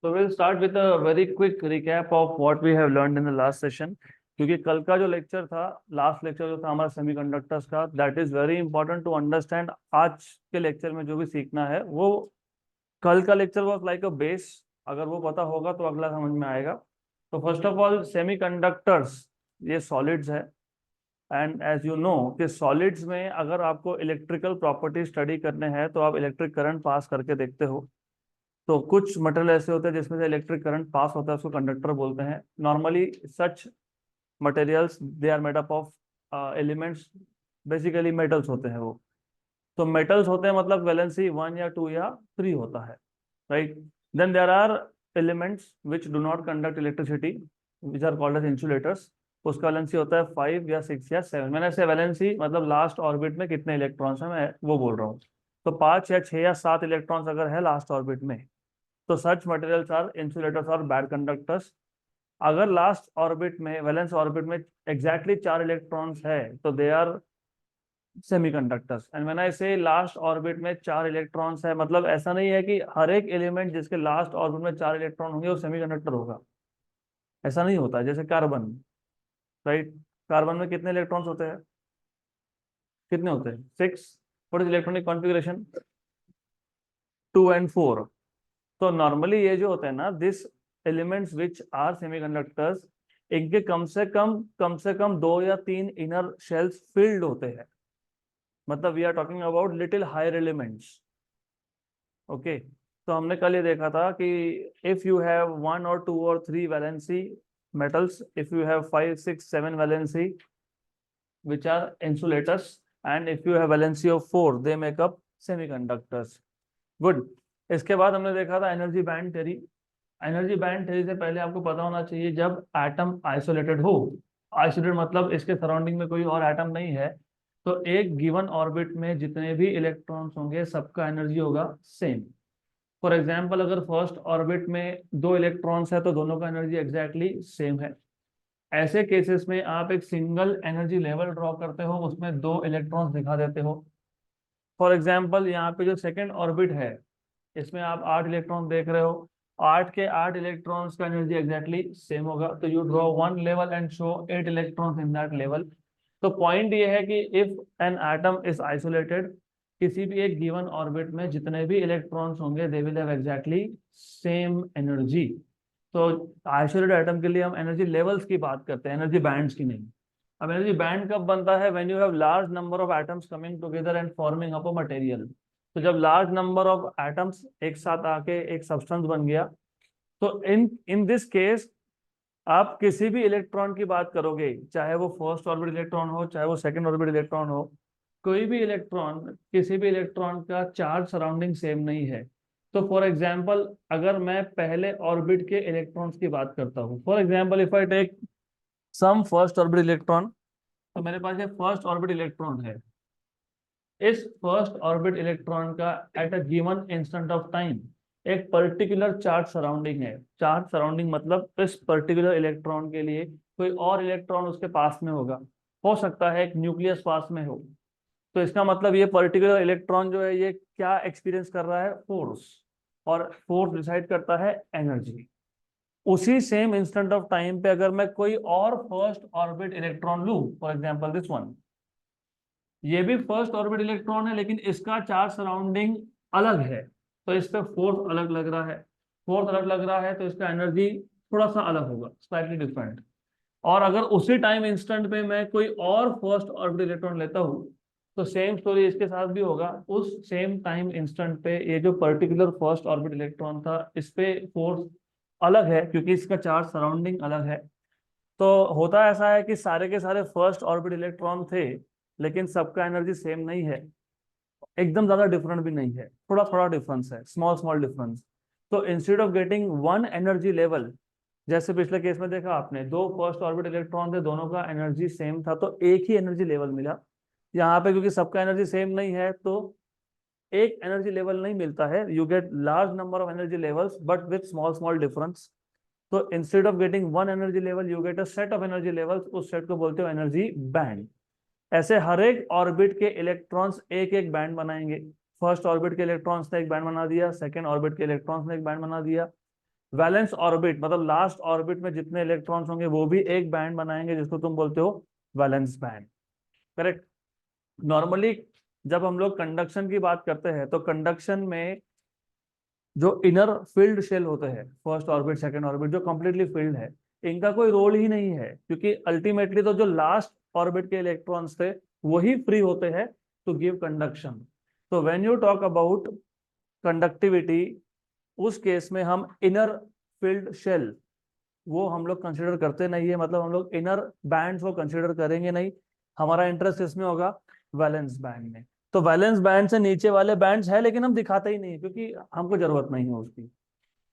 So we'll start with a very quick recap of what we have learned in the last session. क्योंकि कल का जो lecture था, last lecture जो था हमारा सेमीकंडक्टर्स का, that is very important to understand. आज के लेक्चर में जो भी सीखना है वो कल का lecture was like a base. अगर वो पता होगा तो अगला समझ में आएगा। तो फर्स्ट ऑफ ऑल सेमीकंडक्टर्स ये सॉलिड्स है। एंड एज यू नो कि सॉलिड्स में अगर आपको इलेक्ट्रिकल प्रॉपर्टी स्टडी करने हैं तो आप इलेक्ट्रिक करंट पास करके देखते हो। तो कुछ मटेरियल ऐसे होते हैं जिसमें से इलेक्ट्रिक करंट पास होता है, उसको कंडक्टर बोलते हैं। Normally such materials they are made up of elements, basically metals होते हैं वो। तो मेटल्स होते हैं मतलब वैलेंसी 1 या 2 या 3 होता है, right. Then there are elements which do not conduct electricity which are called as insulators. उसका वैलेंसी होता है 5 या 6 या 7। मैंने ऐसे वैलेंसी मतलब लास्ट ऑर्बिट में कितने इलेक्ट्रॉन्स हैं मैं वो बोल रहा हूँ। तो 5 या 6 या 7 इलेक्ट्रॉन्स अगर है लास्ट ऑर्बिट में तो सच मटेरियल्स आर इंसुलेटर्स और बैड कंडक्टर्स। अगर लास्ट ऑर्बिट में वैलेंस ऑर्बिट में एग्जैक्टली 4 इलेक्ट्रॉन्स है तो they are semiconductors. And when I say last orbit में 4 इलेक्ट्रॉन्स है, मतलब ऐसा नहीं है कि हर एक एलिमेंट जिसके लास्ट ऑर्बिट में 4 इलेक्ट्रॉन होंगे वो सेमीकंडक्टर होगा। ऐसा नहीं होता है। जैसे कार्बन, राइट। कार्बन में कितने इलेक्ट्रॉन्स होते हैं? कितने होते हैं? 6। What is electronic configuration? 2 and 4। तो नॉर्मली ये जो होता है ना, this elements which are semiconductors, इनके कम से कम 2 या 3 इनर शेल्स फिल्ड होते हैं। मतलब we are talking about little higher elements. Okay. तो हमने कल ये देखा था कि if you have 1 or 2 or 3 valency metals, if you have 5 6 7 valency which are insulators, and if you have valency of 4 they make up semiconductors. Good. इसके बाद हमने देखा था energy band theory. Energy band theory से पहले आपको पता होना चाहिए जब एटम आइसोलेटेड हो, आइसोलेटेड मतलब इसके सराउंडिंग में कोई और एटम नहीं है, तो एक गिवन ऑर्बिट में जितने भी इलेक्ट्रॉन्स होंगे सबका एनर्जी होगा सेम। फॉर एग्जाम्पल अगर फर्स्ट ऑर्बिट में 2 इलेक्ट्रॉन्स है तो दोनों का एनर्जी एग्जैक्टली सेम है। ऐसे केसेस में आप एक सिंगल एनर्जी लेवल ड्रॉ करते हो, उसमें 2 इलेक्ट्रॉन्स दिखा देते हो। फॉर एग्जाम्पल यहाँ पे जो सेकेंड ऑर्बिट है इसमें आप 8 इलेक्ट्रॉन देख रहे हो, 8 के 8 इलेक्ट्रॉन्स का एनर्जी एग्जैक्टली सेम होगा। तो you draw one level and show 8 electrons in that level. तो पॉइंट ये है कि if an atom is isolated, किसी भी एक गिवन ऑर्बिट में जितने भी इलेक्ट्रॉन्स होंगे they will have exactly same energy. तो आइसोलेटेड एटम के लिए हम एनर्जी लेवल्स की बात करते हैं, एनर्जी बैंड्स की नहीं। अब एनर्जी बैंड कब बनता है? When you have large number of atoms coming together and forming up a material. तो जब लार्ज नंबर ऑफ एटम्स एक साथ आके एक सब्सटेंस बन गया, तो इन इन दिस केस आप किसी भी इलेक्ट्रॉन की बात करोगे, चाहे वो फर्स्ट ऑर्बिट इलेक्ट्रॉन हो चाहे वो सेकंड ऑर्बिट इलेक्ट्रॉन हो, कोई भी इलेक्ट्रॉन, किसी भी इलेक्ट्रॉन का चार्ज सराउंडिंग सेम नहीं है। तो फॉर एग्जाम्पल अगर मैं पहले ऑर्बिट के इलेक्ट्रॉन्स की बात करता हूँ, for example if I take some first orbit electron, तो मेरे पास एक फर्स्ट ऑर्बिट इलेक्ट्रॉन है। इस फर्स्ट ऑर्बिट इलेक्ट्रॉन का at a given instant of time एक पर्टिकुलर चार्ज सराउंडिंग है। चार्ज सराउंडिंग मतलब इस पर्टिकुलर इलेक्ट्रॉन के लिए कोई और इलेक्ट्रॉन उसके पास में होगा, हो सकता है एक न्यूक्लियस पास में हो। तो इसका मतलब ये पर्टिकुलर इलेक्ट्रॉन जो है ये क्या एक्सपीरियंस कर रहा है? फोर्स। और फोर्स डिसाइड करता है एनर्जी। उसी सेम इंस्टेंट ऑफ टाइम पे अगर मैं कोई और फर्स्ट ऑर्बिट इलेक्ट्रॉन लूं, फॉर एग्जांपल दिस वन, ये भी फर्स्ट ऑर्बिट इलेक्ट्रॉन है लेकिन इसका चार्ज सराउंडिंग अलग है, तो इस पे फोर्स अलग लग रहा है। फोर्स अलग लग रहा है तो इसका एनर्जी थोड़ा सा अलग होगा, स्लाइटली डिफरेंट। और अगर उसी टाइम इंस्टेंट पे मैं कोई और फर्स्ट ऑर्बिट इलेक्ट्रॉन लेता हूँ तो सेम स्टोरी इसके साथ भी होगा। उस सेम टाइम इंस्टेंट पे ये जो पर्टिकुलर फर्स्ट ऑर्बिट इलेक्ट्रॉन था इस पे फोर्स अलग है क्योंकि इसका चार्ज सराउंडिंग अलग है। तो होता ऐसा है कि सारे के सारे फर्स्ट ऑर्बिट इलेक्ट्रॉन थे लेकिन सबका एनर्जी सेम नहीं है, एकदम ज्यादा डिफरेंट भी नहीं है, थोड़ा थोड़ा डिफरेंस है, स्मॉल स्मॉल डिफरेंस। तो instead of getting one energy level, जैसे पिछले केस में देखा आपने, 2 फर्स्ट ऑर्बिट इलेक्ट्रॉन थे, दोनों का एनर्जी सेम था तो एक ही एनर्जी लेवल मिला। यहाँ पे क्योंकि सबका एनर्जी सेम नहीं है तो एक एनर्जी लेवल नहीं मिलता है, you get large number of energy levels but with small small difference. तो instead of getting one energy level you get a set of energy levels, उस सेट को बोलते हो एनर्जी बैंड। ऐसे हर एक ऑर्बिट के इलेक्ट्रॉन्स एक एक बैंड बनाएंगे। फर्स्ट ऑर्बिट के इलेक्ट्रॉन्स ने एक बैंड बना दिया, सेकंड ऑर्बिट के इलेक्ट्रॉन्स ने एक बैंड बना दिया। वैलेंस ऑर्बिट मतलब लास्ट ऑर्बिट में जितने इलेक्ट्रॉन्स होंगे वो भी एक बैंड बनाएंगे जिसको तुम बोलते हो वैलेंस बैंड। करेक्ट। नॉर्मली जब हम लोग कंडक्शन की बात करते हैं तो कंडक्शन में जो इनर फील्ड शेल होते हैं, फर्स्ट ऑर्बिट सेकंड ऑर्बिट, जो कंप्लीटली फील्ड है, इनका कोई रोल ही नहीं है, क्योंकि अल्टीमेटली तो जो लास्ट ऑर्बिट के इलेक्ट्रॉन्स थे वही फ्री होते हैं टू गिव कंडक्शन। तो when you talk about conductivity, उस केस में हम इनर फील्ड शेल वो हम लोग कंसिडर करते नहीं है, मतलब हम लोग इनर बैंड्स को कंसिडर करेंगे नहीं। हमारा इंटरेस्ट इसमें होगा वैलेंस बैंड में। तो वैलेंस बैंड से नीचे वाले बैंड्स है लेकिन हम दिखाते ही नहीं क्योंकि हमको जरूरत नहीं है उसकी।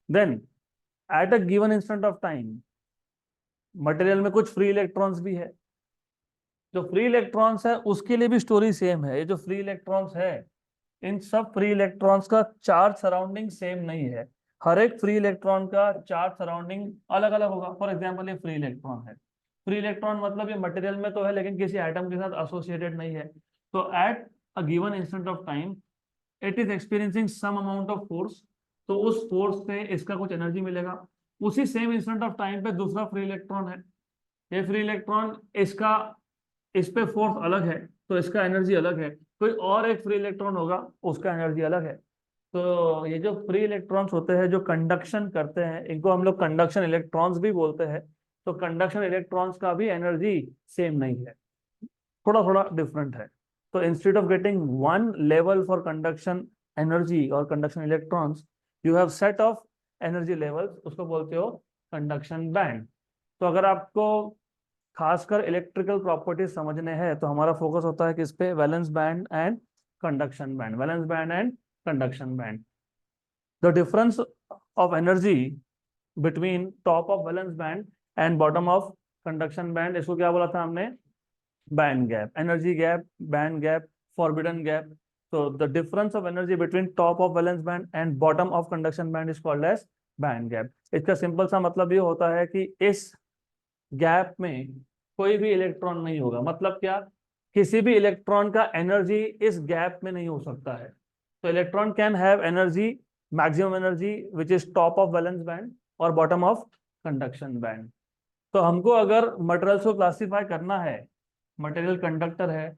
Then at a given instant of time material में कुछ फ्री इलेक्ट्रॉन्स भी है। जो फ्री इलेक्ट्रॉन्स है उसके लिए भी स्टोरी सेम है। ये जो फ्री इलेक्ट्रॉन्स है, इन सब फ्री इलेक्ट्रॉन्स का चार्ज सराउंडिंग सेम नहीं है। हर एक फ्री इलेक्ट्रॉन का चार्ज सराउंडिंग अलग अलग होगा। फॉर एग्जांपल ये फ्री इलेक्ट्रॉन है, फ्री इलेक्ट्रॉन मतलब ये मटेरियल में तो है लेकिन किसी एटम के साथ एसोसिएटेड नहीं है। तो at a given instant of time it is experiencing some amount of force. तो उस फोर्स से इसका कुछ एनर्जी मिलेगा। उसी सेम इंस्टेंट ऑफ टाइम पे दूसरा फ्री इलेक्ट्रॉन है। ये फ्री इलेक्ट्रॉन इसका इस पे फोर्स अलग है तो इसका एनर्जी अलग है। कोई और एक फ्री इलेक्ट्रॉन होगा उसका एनर्जी अलग है। तो ये जो फ्री इलेक्ट्रॉन्स होते हैं जो कंडक्शन करते हैं इनको हम लोग कंडक्शन इलेक्ट्रॉन्स भी बोलते हैं। तो कंडक्शन इलेक्ट्रॉन्स का भी एनर्जी सेम नहीं है, थोड़ा थोड़ा डिफरेंट है। तो instead of getting one level for conduction energy और conduction electrons, you have set of energy levels, उसको बोलते हो कंडक्शन बैंड। तो अगर आपको खासकर इलेक्ट्रिकल प्रॉपर्टीज समझने हैं तो हमारा फोकस होता है किस पे, valence band and conduction band, valence band and conduction band. The difference of energy between top of valence band and bottom of conduction band, इसको क्या बोला था हमने, band gap, energy gap, band gap, forbidden gap. so the difference of energy between top of valence band and bottom of conduction band is called as band gap। इसका simple सा मतलब ये होता है कि इस गैप में कोई भी इलेक्ट्रॉन नहीं होगा। मतलब क्या, किसी भी इलेक्ट्रॉन का एनर्जी इस गैप में नहीं हो सकता है। तो electron can have energy, maximum energy which is top of valence band और बॉटम ऑफ कंडक्शन बैंड। तो हमको अगर मटेरियल्स को क्लासिफाई करना है, मटेरियल कंडक्टर है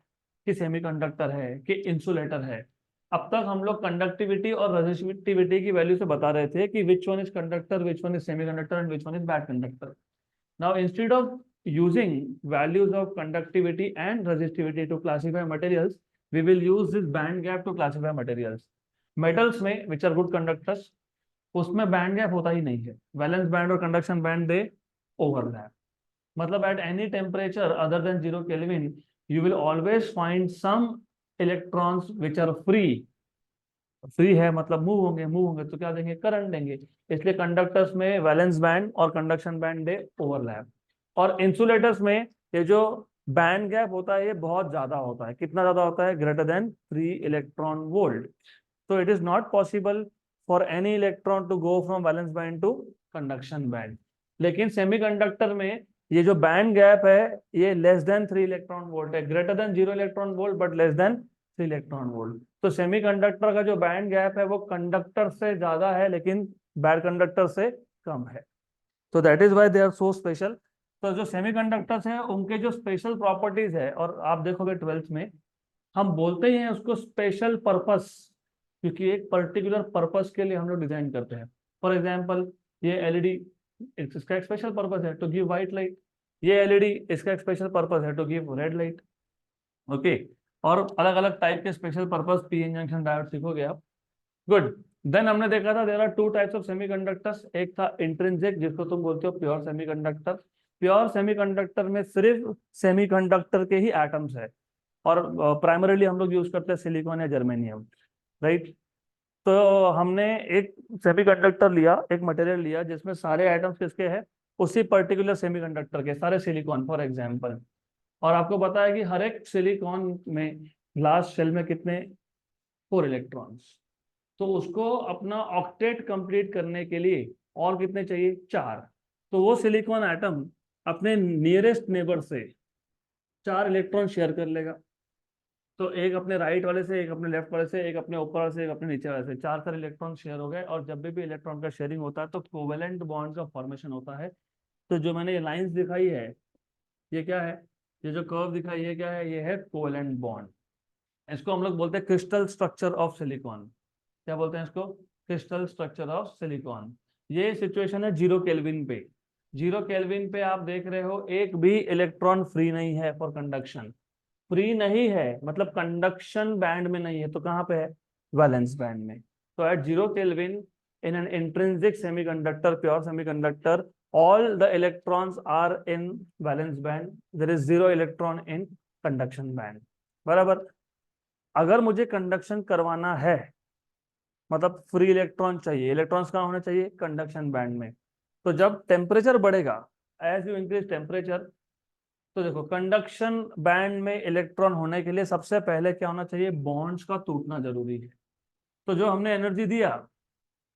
कि सेमीकंडक्टर है कि इंसुलेटर है, अब तक हम लोग कंडक्टिविटी और रेजिस्टिविटी की वैल्यू से बता रहे थे कि which one is conductor, which one is semiconductor and which one is bad conductor. Now, instead of using values of conductivity and resistivity to classify materials, we will use this band gap to classify materials. Metals में which are good conductors, उसमें band gap होता ही नहीं है। Valence band और conduction band they overlap। मतलब at any temperature other than 0 Kelvin, you will always find some electrons which are free। Free है मतलब move होंगे तो क्या देंगे, करंट देंगे। इसलिए कंडक्टर्स में वैलेंस बैंड और कंडक्शन बैंड दे ओवरलैप। और इंसुलेटर्स में ये जो बैंड गैप होता है ये बहुत ज्यादा होता है। कितना ज्यादा होता है, ग्रेटर देन 3 इलेक्ट्रॉन वोल्ट। तो it is not possible for any electron to go from valence band to conduction band. लेकिन सेमीकंडक्टर में ये जो बैंड गैप है ये लेस देन 3 इलेक्ट्रॉन वोल्ट है, greater than 0 electron volt but less than 3 electron volt. तो semiconductor का जो बैंड गैप है वो कंडक्टर से ज्यादा है लेकिन बैड कंडक्टर से कम है। तो that is why they are so special. तो जो सेमीकंडक्टर्स हैं उनके जो स्पेशल प्रॉपर्टीज है, और आप देखोगे 12th में हम बोलते ही हैं उसको स्पेशल पर्पस, क्योंकि एक पर्टिकुलर पर्पस के लिए हम लोग डिजाइन करते हैं। फॉर एग्जाम्पल ये एलईडी, इसका एक स्पेशल पर्पस है टू गिव व्हाइट लाइट। ये एलईडी, इसका एक स्पेशल पर्पस है to give red light. Okay. और अलग अलग टाइप के special purpose PN junction diode सीखोगे आप। गुड। देन हमने देखा था there are two types of semiconductors. एक था इंट्रिंसिक जिसको तुम बोलते हो प्योर सेमीकंडक्टर। प्योर सेमीकंडक्टर में सिर्फ सेमीकंडक्टर के ही एटम्स है और प्राइमरीली हम लोग यूज करते हैं सिलिकॉन या जर्मेनियम, राइट। तो हमने एक सेमीकंडक्टर लिया, एक मटेरियल लिया जिसमें सारे एटम्स किसके हैं, उसी पर्टिकुलर सेमीकंडक्टर के, सारे सिलिकॉन फॉर एग्जांपल। और आपको पता है कि हर एक सिलिकॉन में ग्लास शेल में कितने, 4 इलेक्ट्रॉन्स। तो उसको अपना ऑक्टेट कंप्लीट करने के लिए और कितने चाहिए, 4। तो वो सिलिकॉन एटम अपने नियरेस्ट नेबर से 4 इलेक्ट्रॉन शेयर कर लेगा। तो एक अपने राइट वाले से, एक अपने लेफ्ट वाले से, एक अपने ऊपर वाले से, एक अपने नीचे वाले से, चार सारे इलेक्ट्रॉन शेयर हो गए। और जब भी इलेक्ट्रॉन का शेयरिंग होता है तो कोवेलेंट बॉन्ड का फॉर्मेशन होता है। तो जो मैंने ये लाइंस दिखाई है, ये क्या है, ये जो कर्व दिखाई है क्या है, ये है कोवेलेंट बॉन्ड। इसको हम लोग बोलते हैं क्रिस्टल स्ट्रक्चर ऑफ सिलिकॉन। क्या बोलते हैं इसको? Crystal structure of silicon. ये सिचुएशन है 0 केल्विन पे। 0 केल्विन पे आप देख रहे हो एक भी इलेक्ट्रॉन फ्री नहीं है फॉर कंडक्शन। फ्री नहीं है मतलब कंडक्शन बैंड में नहीं है, तो कहाँ पे है? वैलेंस बैंड में। तो at 0 kelvin in an intrinsic semiconductor, pure semiconductor, all the electrons are in valence band, there is 0 electron in conduction band। बराबर। अगर मुझे कंडक्शन करवाना है, मतलब फ्री इलेक्ट्रॉन चाहिए, इलेक्ट्रॉन्स कहाँ होने चाहिए? कंडक्शन बैंड में। तो जब टेम्परेचर बढ़ेगा, एज यू इंक्रीज टेम्परेचर, तो देखो कंडक्शन बैंड में इलेक्ट्रॉन होने के लिए सबसे पहले क्या होना चाहिए? बॉन्ड्स का टूटना जरूरी है। तो जो हमने एनर्जी दिया,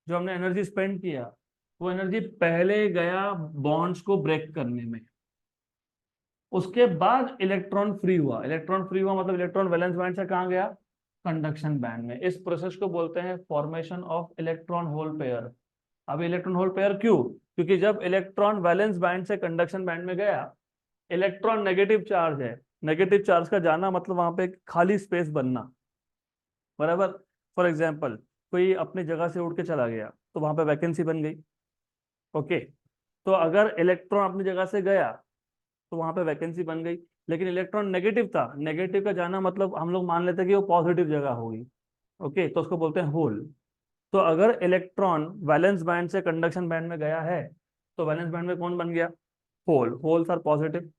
जो हमने एनर्जी स्पेंड किया, वो एनर्जी पहले गया बॉन्ड्स को ब्रेक करने में। उसके बाद इलेक्ट्रॉन फ्री हुआ। इलेक्ट्रॉन फ्री हुआ मतलब इलेक्ट्रॉन वैलेंस बैंड से कहाँ गया? कंडक्शन बैंड में। इस प्रोसेस को बोलते हैं formation of electron hole pair. अब इलेक्ट्रॉन होल पेयर क्यों? क्योंकि जब इलेक्ट्रॉन वैलेंस बैंड से कंडक्शन बैंड में गया, इलेक्ट्रॉन नेगेटिव चार्ज है, नेगेटिव चार्ज का जाना मतलब वहां पे खाली स्पेस बनना। बराबर। फॉर एग्जाम्पल, कोई अपनी जगह से उठ के चला गया तो वहां पे वैकेंसी बन गई। ओके। तो अगर इलेक्ट्रॉन अपनी जगह से गया तो वहां पे वैकेंसी बन गई, लेकिन इलेक्ट्रॉन नेगेटिव था, नेगेटिव का जाना मतलब हम लोग मान लेते हैं कि वो पॉजिटिव जगह होगी। ओके, तो उसको बोलते हैं होल। तो अगर इलेक्ट्रॉन वैलेंस बैंड से कंडक्शन बैंड में गया है, तो वैलेंस बैंड में कौन बन गया? Hole. Holes are positive.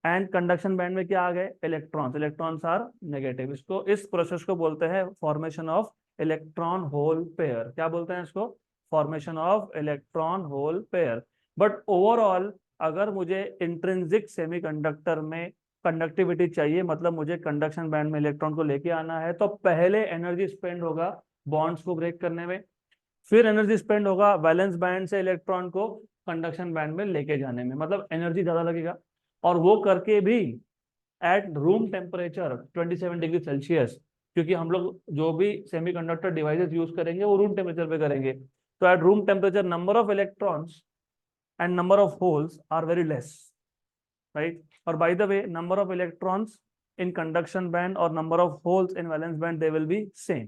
And conduction band में क्या आ गए? इलेक्ट्रॉन्स। Electrons are negative. इसको, इस प्रोसेस को बोलते हैं formation of electron hole pair. क्या बोलते हैं इसको? Formation of electron hole pair. But overall अगर मुझे इंट्रिंसिक सेमीकंडक्टर में कंडक्टिविटी चाहिए, मतलब मुझे कंडक्शन बैंड में इलेक्ट्रॉन को लेके आना है, तो पहले एनर्जी स्पेंड होगा बॉन्ड्स को ब्रेक करने में, फिर एनर्जी स्पेंड होगा वैलेंस बैंड से इलेक्ट्रॉन को कंडक्शन बैंड में लेके जाने में, मतलब एनर्जी ज्यादा लगेगा। और वो करके भी eight room temperature 27 degree Celsius, क्योंकि हम लोग जो भी सेमीकंडक्टर डिवाइसेस यूज करेंगे वो रूम टेम्परेचर पे करेंगे। तो eight room temperature number of electrons and number of holes are very less, right? Or by the way, number of electrons in conduction band or number of holes in valence band, they will be same।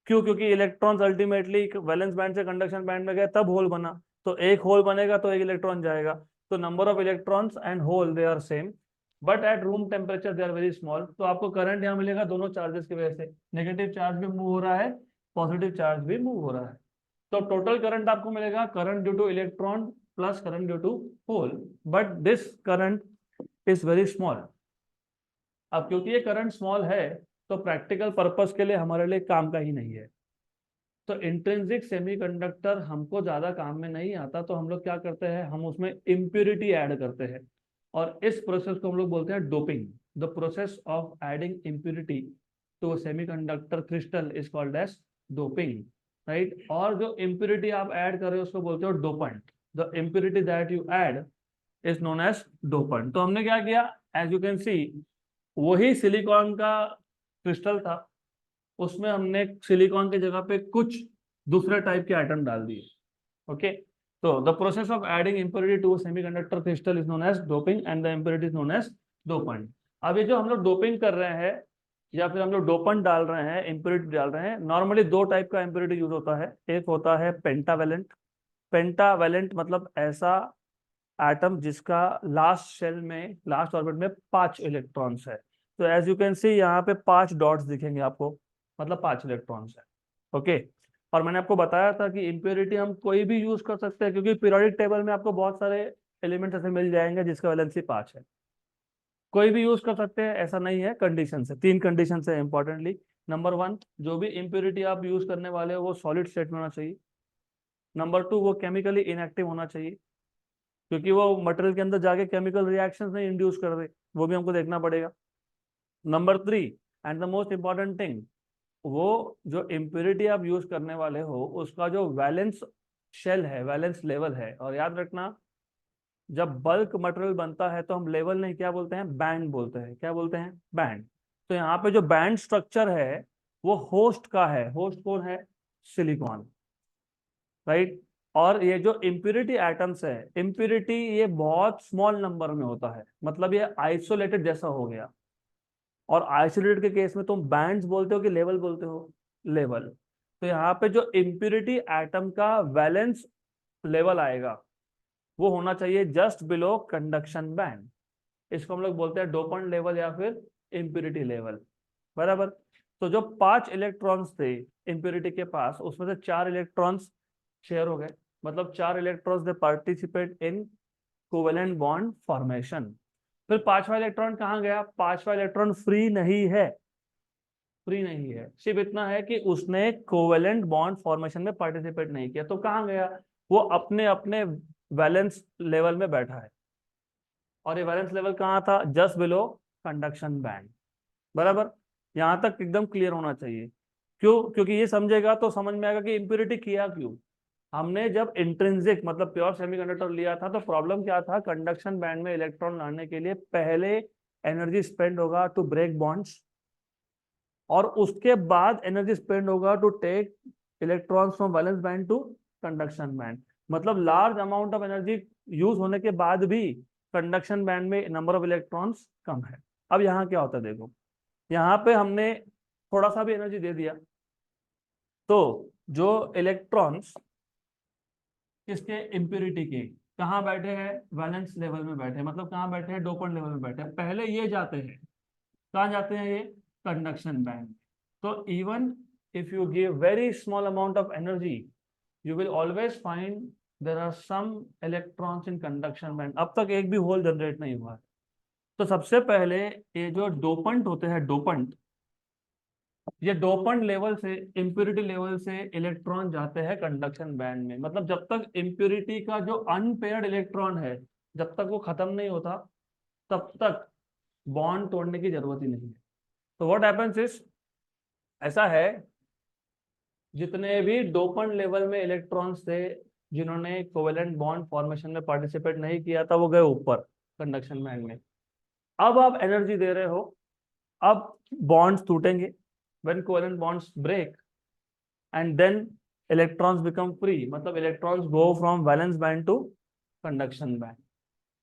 क्यों? क्योंकि electrons ultimately valence band से conduction band में गए तब whole बना, तो एक whole बनेगा तो एक इलेक्ट्रॉन जाएगा। तो number of electrons and hole they are same, but at room temperature they are very small. तो आपको करंट यहाँ मिलेगा दोनों चार्जेस की वजह से, नेगेटिव चार्ज भी मूव हो रहा है, पॉजिटिव चार्ज भी मूव हो रहा है। तो टोटल करंट आपको मिलेगा current due to electron plus current due to hole, but this current is very small. अब क्योंकि ये करंट स्मॉल है, तो प्रैक्टिकल पर्पस के लिए हमारे लिए काम का ही नहीं है। तो इंट्रिंसिक सेमीकंडक्टर हमको ज्यादा काम में नहीं आता, तो हम लोग क्या करते हैं, हम उसमें इम्प्योरिटी ऐड करते हैं। और इस प्रोसेस को हम लोग बोलते हैं doping. The process of adding impurity to semiconductor crystal is called as doping, right. और जो इम्प्योरिटी आप ऐड कर रहे हो उसको बोलते हो dopant. The impurity that you add is known as dopant. तो हमने क्या किया, एज यू कैन सी, वही सिलिकॉन का क्रिस्टल था, उसमें हमने सिलिकॉन की जगह पे कुछ दूसरे टाइप के आइटम डाल दिए। ओके। तो the process of adding impurity to semiconductor crystal is known as doping and the impurity is known as dopant. अब ये जो हम लोग डोपिंग कर रहे हैं या फिर हम लोग डोपेंट डाल रहे हैं, इम्प्योरिटी डाल रहे हैं, नॉर्मली दो टाइप का इम्प्योरिटी यूज होता है। एक होता है पेंटावेलेंट। पेंटावेलेंट मतलब ऐसा एटम जिसका लास्ट शेल में, लास्ट ऑर्बिट में 5 इलेक्ट्रॉन्स है। तो एज यू कैन सी यहाँ पे 5 डॉट्स दिखेंगे आपको, मतलब 5 इलेक्ट्रॉन्स है। ओके। और मैंने आपको बताया था कि इम्प्योरिटी हम कोई भी यूज कर सकते हैं, क्योंकि पीरियोडिक टेबल में आपको बहुत सारे एलिमेंट्स ऐसे मिल जाएंगे जिसका वैलेंसी 5 है। कोई भी यूज कर सकते हैं, ऐसा नहीं है। कंडीशन है, 3 कंडीशन है इंपॉर्टेंटली। नंबर 1, जो भी इम्प्योरिटी आप यूज करने वाले हो वो सॉलिड स्टेट में होना चाहिए। नंबर 2, वो केमिकली इनएक्टिव होना चाहिए, क्योंकि वो मटेरियल के अंदर जाके केमिकल रिएक्शंस नहीं इंड्यूस कर दे, वो भी हमको देखना पड़ेगा। Number 3 and the most important thing, वो जो इम्प्योरिटी आप यूज करने वाले हो उसका जो वैलेंस शेल है, वैलेंस लेवल है। और याद रखना, जब बल्क मटेरियल बनता है तो हम लेवल नहीं, क्या बोलते हैं, बैंड बोलते हैं। क्या बोलते हैं? बैंड। तो यहाँ पे जो बैंड स्ट्रक्चर है वो होस्ट का है। होस्ट कौन है? Silicon, right. और ये जो इम्प्यूरिटी एटम्स है, इम्प्यूरिटी ये बहुत स्मॉल नंबर में होता है, मतलब ये आइसोलेटेड जैसा हो गया। और आइसोलेटेड के केस में तुम बैंड्स बोलते हो कि लेवल बोलते हो? लेवल। तो यहाँ पे जो इम्प्यूरिटी एटम का वैलेंस लेवल आएगा वो होना चाहिए जस्ट बिलो कंडक्शन बैंड। इसको हम लोग बोलते हैं डोपेंट लेवल या फिर इम्प्यूरिटी लेवल, बराबर। तो जो 5 इलेक्ट्रॉन्स थे इम्प्यूरिटी के पास, उसमें से 4 इलेक्ट्रॉन्स शेयर हो गए, मतलब 4 electrons they participate in covalent bond formation. फिर 5वां इलेक्ट्रॉन कहाँ गया? 5वां इलेक्ट्रॉन फ्री नहीं है, फ्री नहीं है, सिर्फ इतना है कि उसने कोवेलेंट बॉन्ड फॉर्मेशन में पार्टिसिपेट नहीं किया। तो कहाँ गया? वो अपने अपने वैलेंस लेवल में बैठा है। और ये वैलेंस लेवल कहाँ था? जस्ट बिलो कंडक्शन बैंड, बराबर। यहां तक एकदम क्लियर होना चाहिए। क्यों? क्योंकि ये समझेगा तो समझ में आएगा कि इम्प्योरिटी किया क्यों। हमने जब इंट्रिंसिक मतलब प्योर सेमीकंडक्टर लिया था तो प्रॉब्लम क्या था? कंडक्शन बैंड में इलेक्ट्रॉन लाने के लिए पहले एनर्जी स्पेंड होगा टू ब्रेक बॉन्ड्स, और उसके बाद एनर्जी स्पेंड होगा to take electrons from valence band to conduction band. मतलब large amount of energy use होने के बाद भी कंडक्शन बैंड में नंबर ऑफ इलेक्ट्रॉन्स कम है। अब यहाँ क्या होता है देखो, यहाँ पे हमने थोड़ा सा भी एनर्जी दे दिया तो जो इलेक्ट्रॉन्स किसके? इम्प्योरिटी के, कहाँ बैठे हैं? वैलेंस लेवल में बैठे हैं, मतलब कहाँ बैठे हैं? डोपेंट लेवल में बैठे हैं। पहले ये जाते हैं, कहाँ जाते हैं ये? Conduction band. तो even if you give very small amount of energy you will always find there are some electrons in conduction band. अब तक एक भी होल जनरेट नहीं हुआ है। तो सबसे पहले ये जो डोपेंट होते हैं, डोपेंट, ये डोपेंट लेवल से, इम्प्योरिटी लेवल से इलेक्ट्रॉन जाते हैं कंडक्शन बैंड में। मतलब जब तक इम्प्योरिटी का जो अनपेयर्ड इलेक्ट्रॉन है जब तक वो खत्म नहीं होता तब तक बॉन्ड तोड़ने की जरूरत ही नहीं है। तो व्हाट हैपेंस इज, ऐसा है, जितने भी डोपेंट लेवल में इलेक्ट्रॉन्स थे जिन्होंने कोवेलेंट बॉन्ड फॉर्मेशन में पार्टिसिपेट नहीं किया था वो गए ऊपर कंडक्शन बैंड में। अब आप एनर्जी दे रहे हो, अब बॉन्ड्स टूटेंगे, when covalent bonds break and then electrons become free, मतलब electrons go from valence band to conduction band.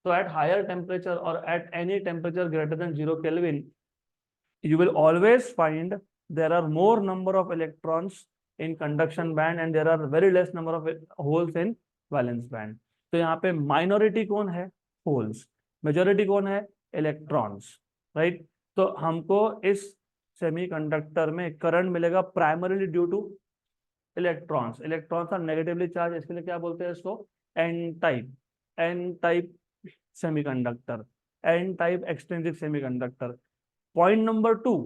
So at higher temperature or at any temperature greater than 0 Kelvin you will always find there are more number of electrons in conduction band and there are very less number of holes in valence band. तो यहाँ पे minority कौन है? Holes. Majority कौन है? Electrons, right. तो हमको इस सेमीकंडक्टर में करंट मिलेगा primarily due to electrons. Electrons are negatively charge, इसके लिए क्या बोलते हैं इसको? N type, N type semiconductor, N type extrinsic semiconductor. Point number 2,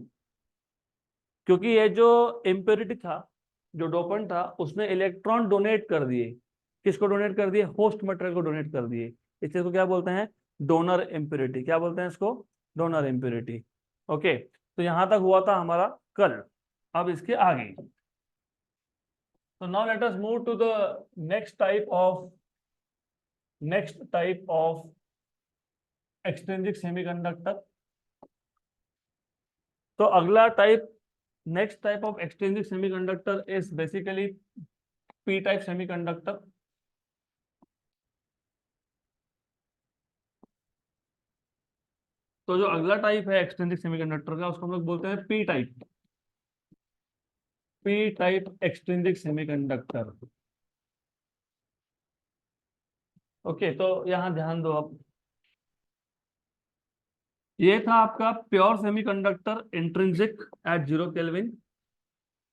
क्योंकि ये जो इम्प्योरिटी था, जो डोपेंट था, उसने इलेक्ट्रॉन डोनेट कर दिए। किसको डोनेट कर दिए? होस्ट मटेरियल को डोनेट कर दिए। इसको क्या बोलते हैं? Donor impurity. क्या बोलते हैं इसको? Donor impurity. ओके, तो यहां तक हुआ था हमारा कल। अब इसके आगे, so now let us move to the next type of extrinsic semiconductor. तो अगला type, next type of extrinsic semiconductor is basically p type semiconductor. तो जो अगला टाइप है एक्सट्रिंसिक सेमीकंडक्टर का उसको हम लोग बोलते हैं P type, P type extrinsic semiconductor. Okay, तो यहाँ ध्यान दो। अब ये था आपका pure semiconductor intrinsic at 0 kelvin.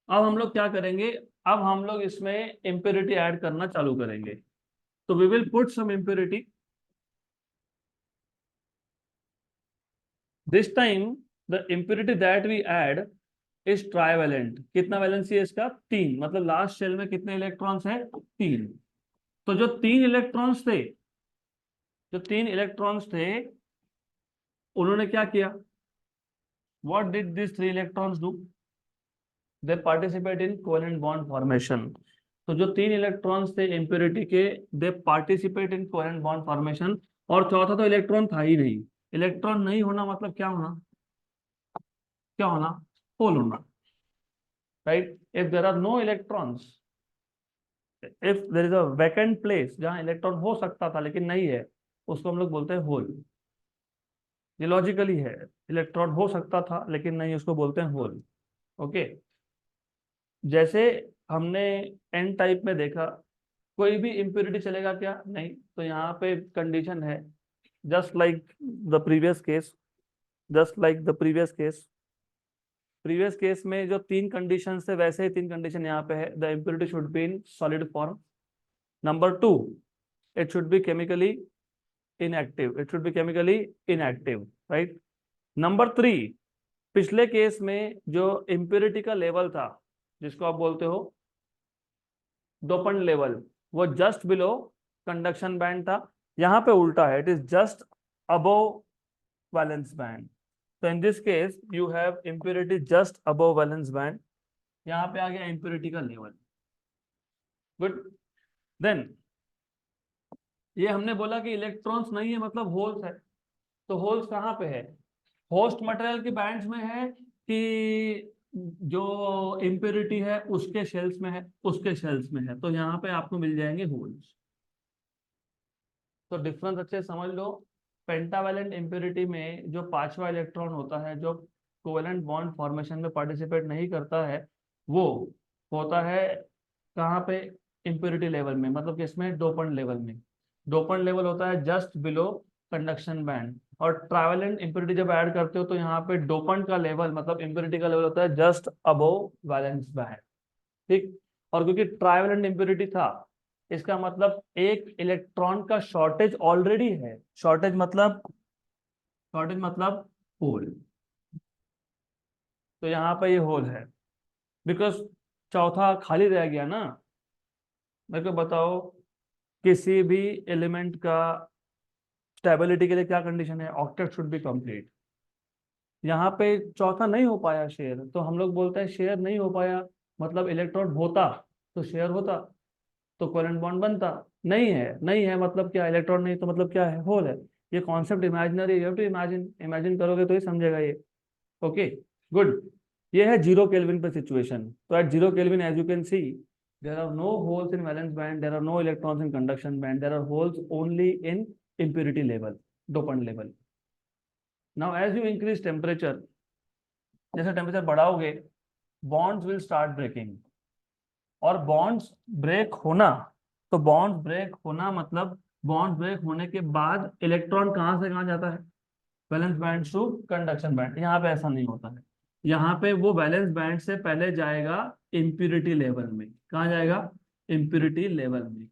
अब हम लोग क्या करेंगे? अब हम लोग इसमें इम्प्योरिटी ऐड करना चालू करेंगे। तो we will put some impurity. This time the impurity that we add is trivalent. कितना वैलेंसी है इसका? 3। मतलब लास्ट शेल में कितने इलेक्ट्रॉन्स हैं? 3। तो जो 3 इलेक्ट्रॉन्स थे, जो 3 इलेक्ट्रॉन्स थे उन्होंने क्या किया? What did this 3 electrons do? They participate in covalent bond formation. तो जो 3 इलेक्ट्रॉन्स थे इम्प्योरिटी के, दे participate in covalent bond formation. और चौथा तो इलेक्ट्रॉन था ही नहीं। इलेक्ट्रॉन नहीं होना मतलब क्या होना? क्या होना, होल होना, right. If there are no electrons, if there is a vacant place जहां इलेक्ट्रॉन हो सकता था लेकिन नहीं है, उसको हम लोग बोलते हैं होल। ये लॉजिकली है, इलेक्ट्रॉन हो सकता था लेकिन नहीं, उसको बोलते हैं होल। ओके। जैसे हमने एन टाइप में देखा, कोई भी इम्प्योरिटी चलेगा क्या, नहीं, तो यहाँ पे कंडीशन है just like the previous case, just like the previous case. Previous case में जो तीन कंडीशन थे वैसे ही तीन कंडीशन यहाँ पे है। The impurity should be in solid form. Number two, it should be chemically inactive, it should be chemically inactive, right? Number three, पिछले केस में जो इम्प्योरिटी का लेवल था, जिसको आप बोलते हो डोपंट लेवल, वो जस्ट बिलो कंडक्शन बैंड था। यहाँ पे उल्टा है, it is just above valence band. तो in this case you have impurity just above valence band. यहाँ पे आ गया इम्प्योरिटी का लेवल। गुड। देन ये हमने बोला कि इलेक्ट्रॉन्स नहीं है मतलब होल्स है। तो होल्स कहाँ पे है, होस्ट मटेरियल के बैंड्स में है कि जो इम्प्योरिटी है उसके शेल्स में है, उसके शेल्स में है। तो यहाँ पे आपको मिल जाएंगे होल्स। तो डिफरेंस अच्छे से समझ लो। पेंटावैलेंट इम्प्योरिटी में जो पांचवा इलेक्ट्रॉन होता है, जो कोवेलेंट बॉन्ड फॉर्मेशन में पार्टिसिपेट नहीं करता है, वो होता है कहाँ पे, इम्प्योरिटी लेवल में, मतलब कि इसमें डोपेंट लेवल में। डोपेंट लेवल होता है जस्ट बिलो कंडक्शन बैंड। और ट्रावेलेंट इम्प्योरिटी जब ऐड करते हो तो यहाँ पे डोपेंट का लेवल मतलब इम्प्योरिटी का लेवल होता है जस्ट अबोव वैलेंस बैंड। ठीक। और क्योंकि ट्राइवेलेंट इम्प्योरिटी था, इसका मतलब एक इलेक्ट्रॉन का शॉर्टेज ऑलरेडी है। शॉर्टेज मतलब होल। तो यहाँ पे ये होल है, बिकॉज चौथा खाली रह गया ना। मेरे को बताओ, किसी भी एलिमेंट का स्टेबिलिटी के लिए क्या कंडीशन है, ऑक्टेट शुड बी कंप्लीट। यहाँ पे चौथा नहीं हो पाया शेयर, तो हम लोग बोलते हैं शेयर नहीं हो पाया, मतलब इलेक्ट्रॉन होता तो शेयर होता, तो कोवेलेंट बॉन्ड बनता। नहीं है, नहीं है मतलब क्या, इलेक्ट्रॉन नहीं तो मतलब क्या है, होल है। ये concept imaginary, you have to imagine, imagine करोगे तो ही समझेगा ये। ओके। गुड। ये है जीरो केल्विन पे सिचुएशन। तो at zero kelvin as you can see, there are no holes in valence band, there are no electrons in conduction band, there are holes only in impurity level, dopant level. Now as you increase temperature, जैसे temperature बढ़ाओगे, bonds will start breaking. और bonds break होना, तो bonds break होना मतलब bond break होने के बाद इलेक्ट्रॉन कहाँ से कहाँ जाता है, valence band to conduction band. यहाँ पे ऐसा नहीं होता है। यहाँ पे वो वैलेंस बैंड से पहले जाएगा इम्प्यूरिटी लेवल में। कहाँ जाएगा, इम्प्यूरिटी लेवल में।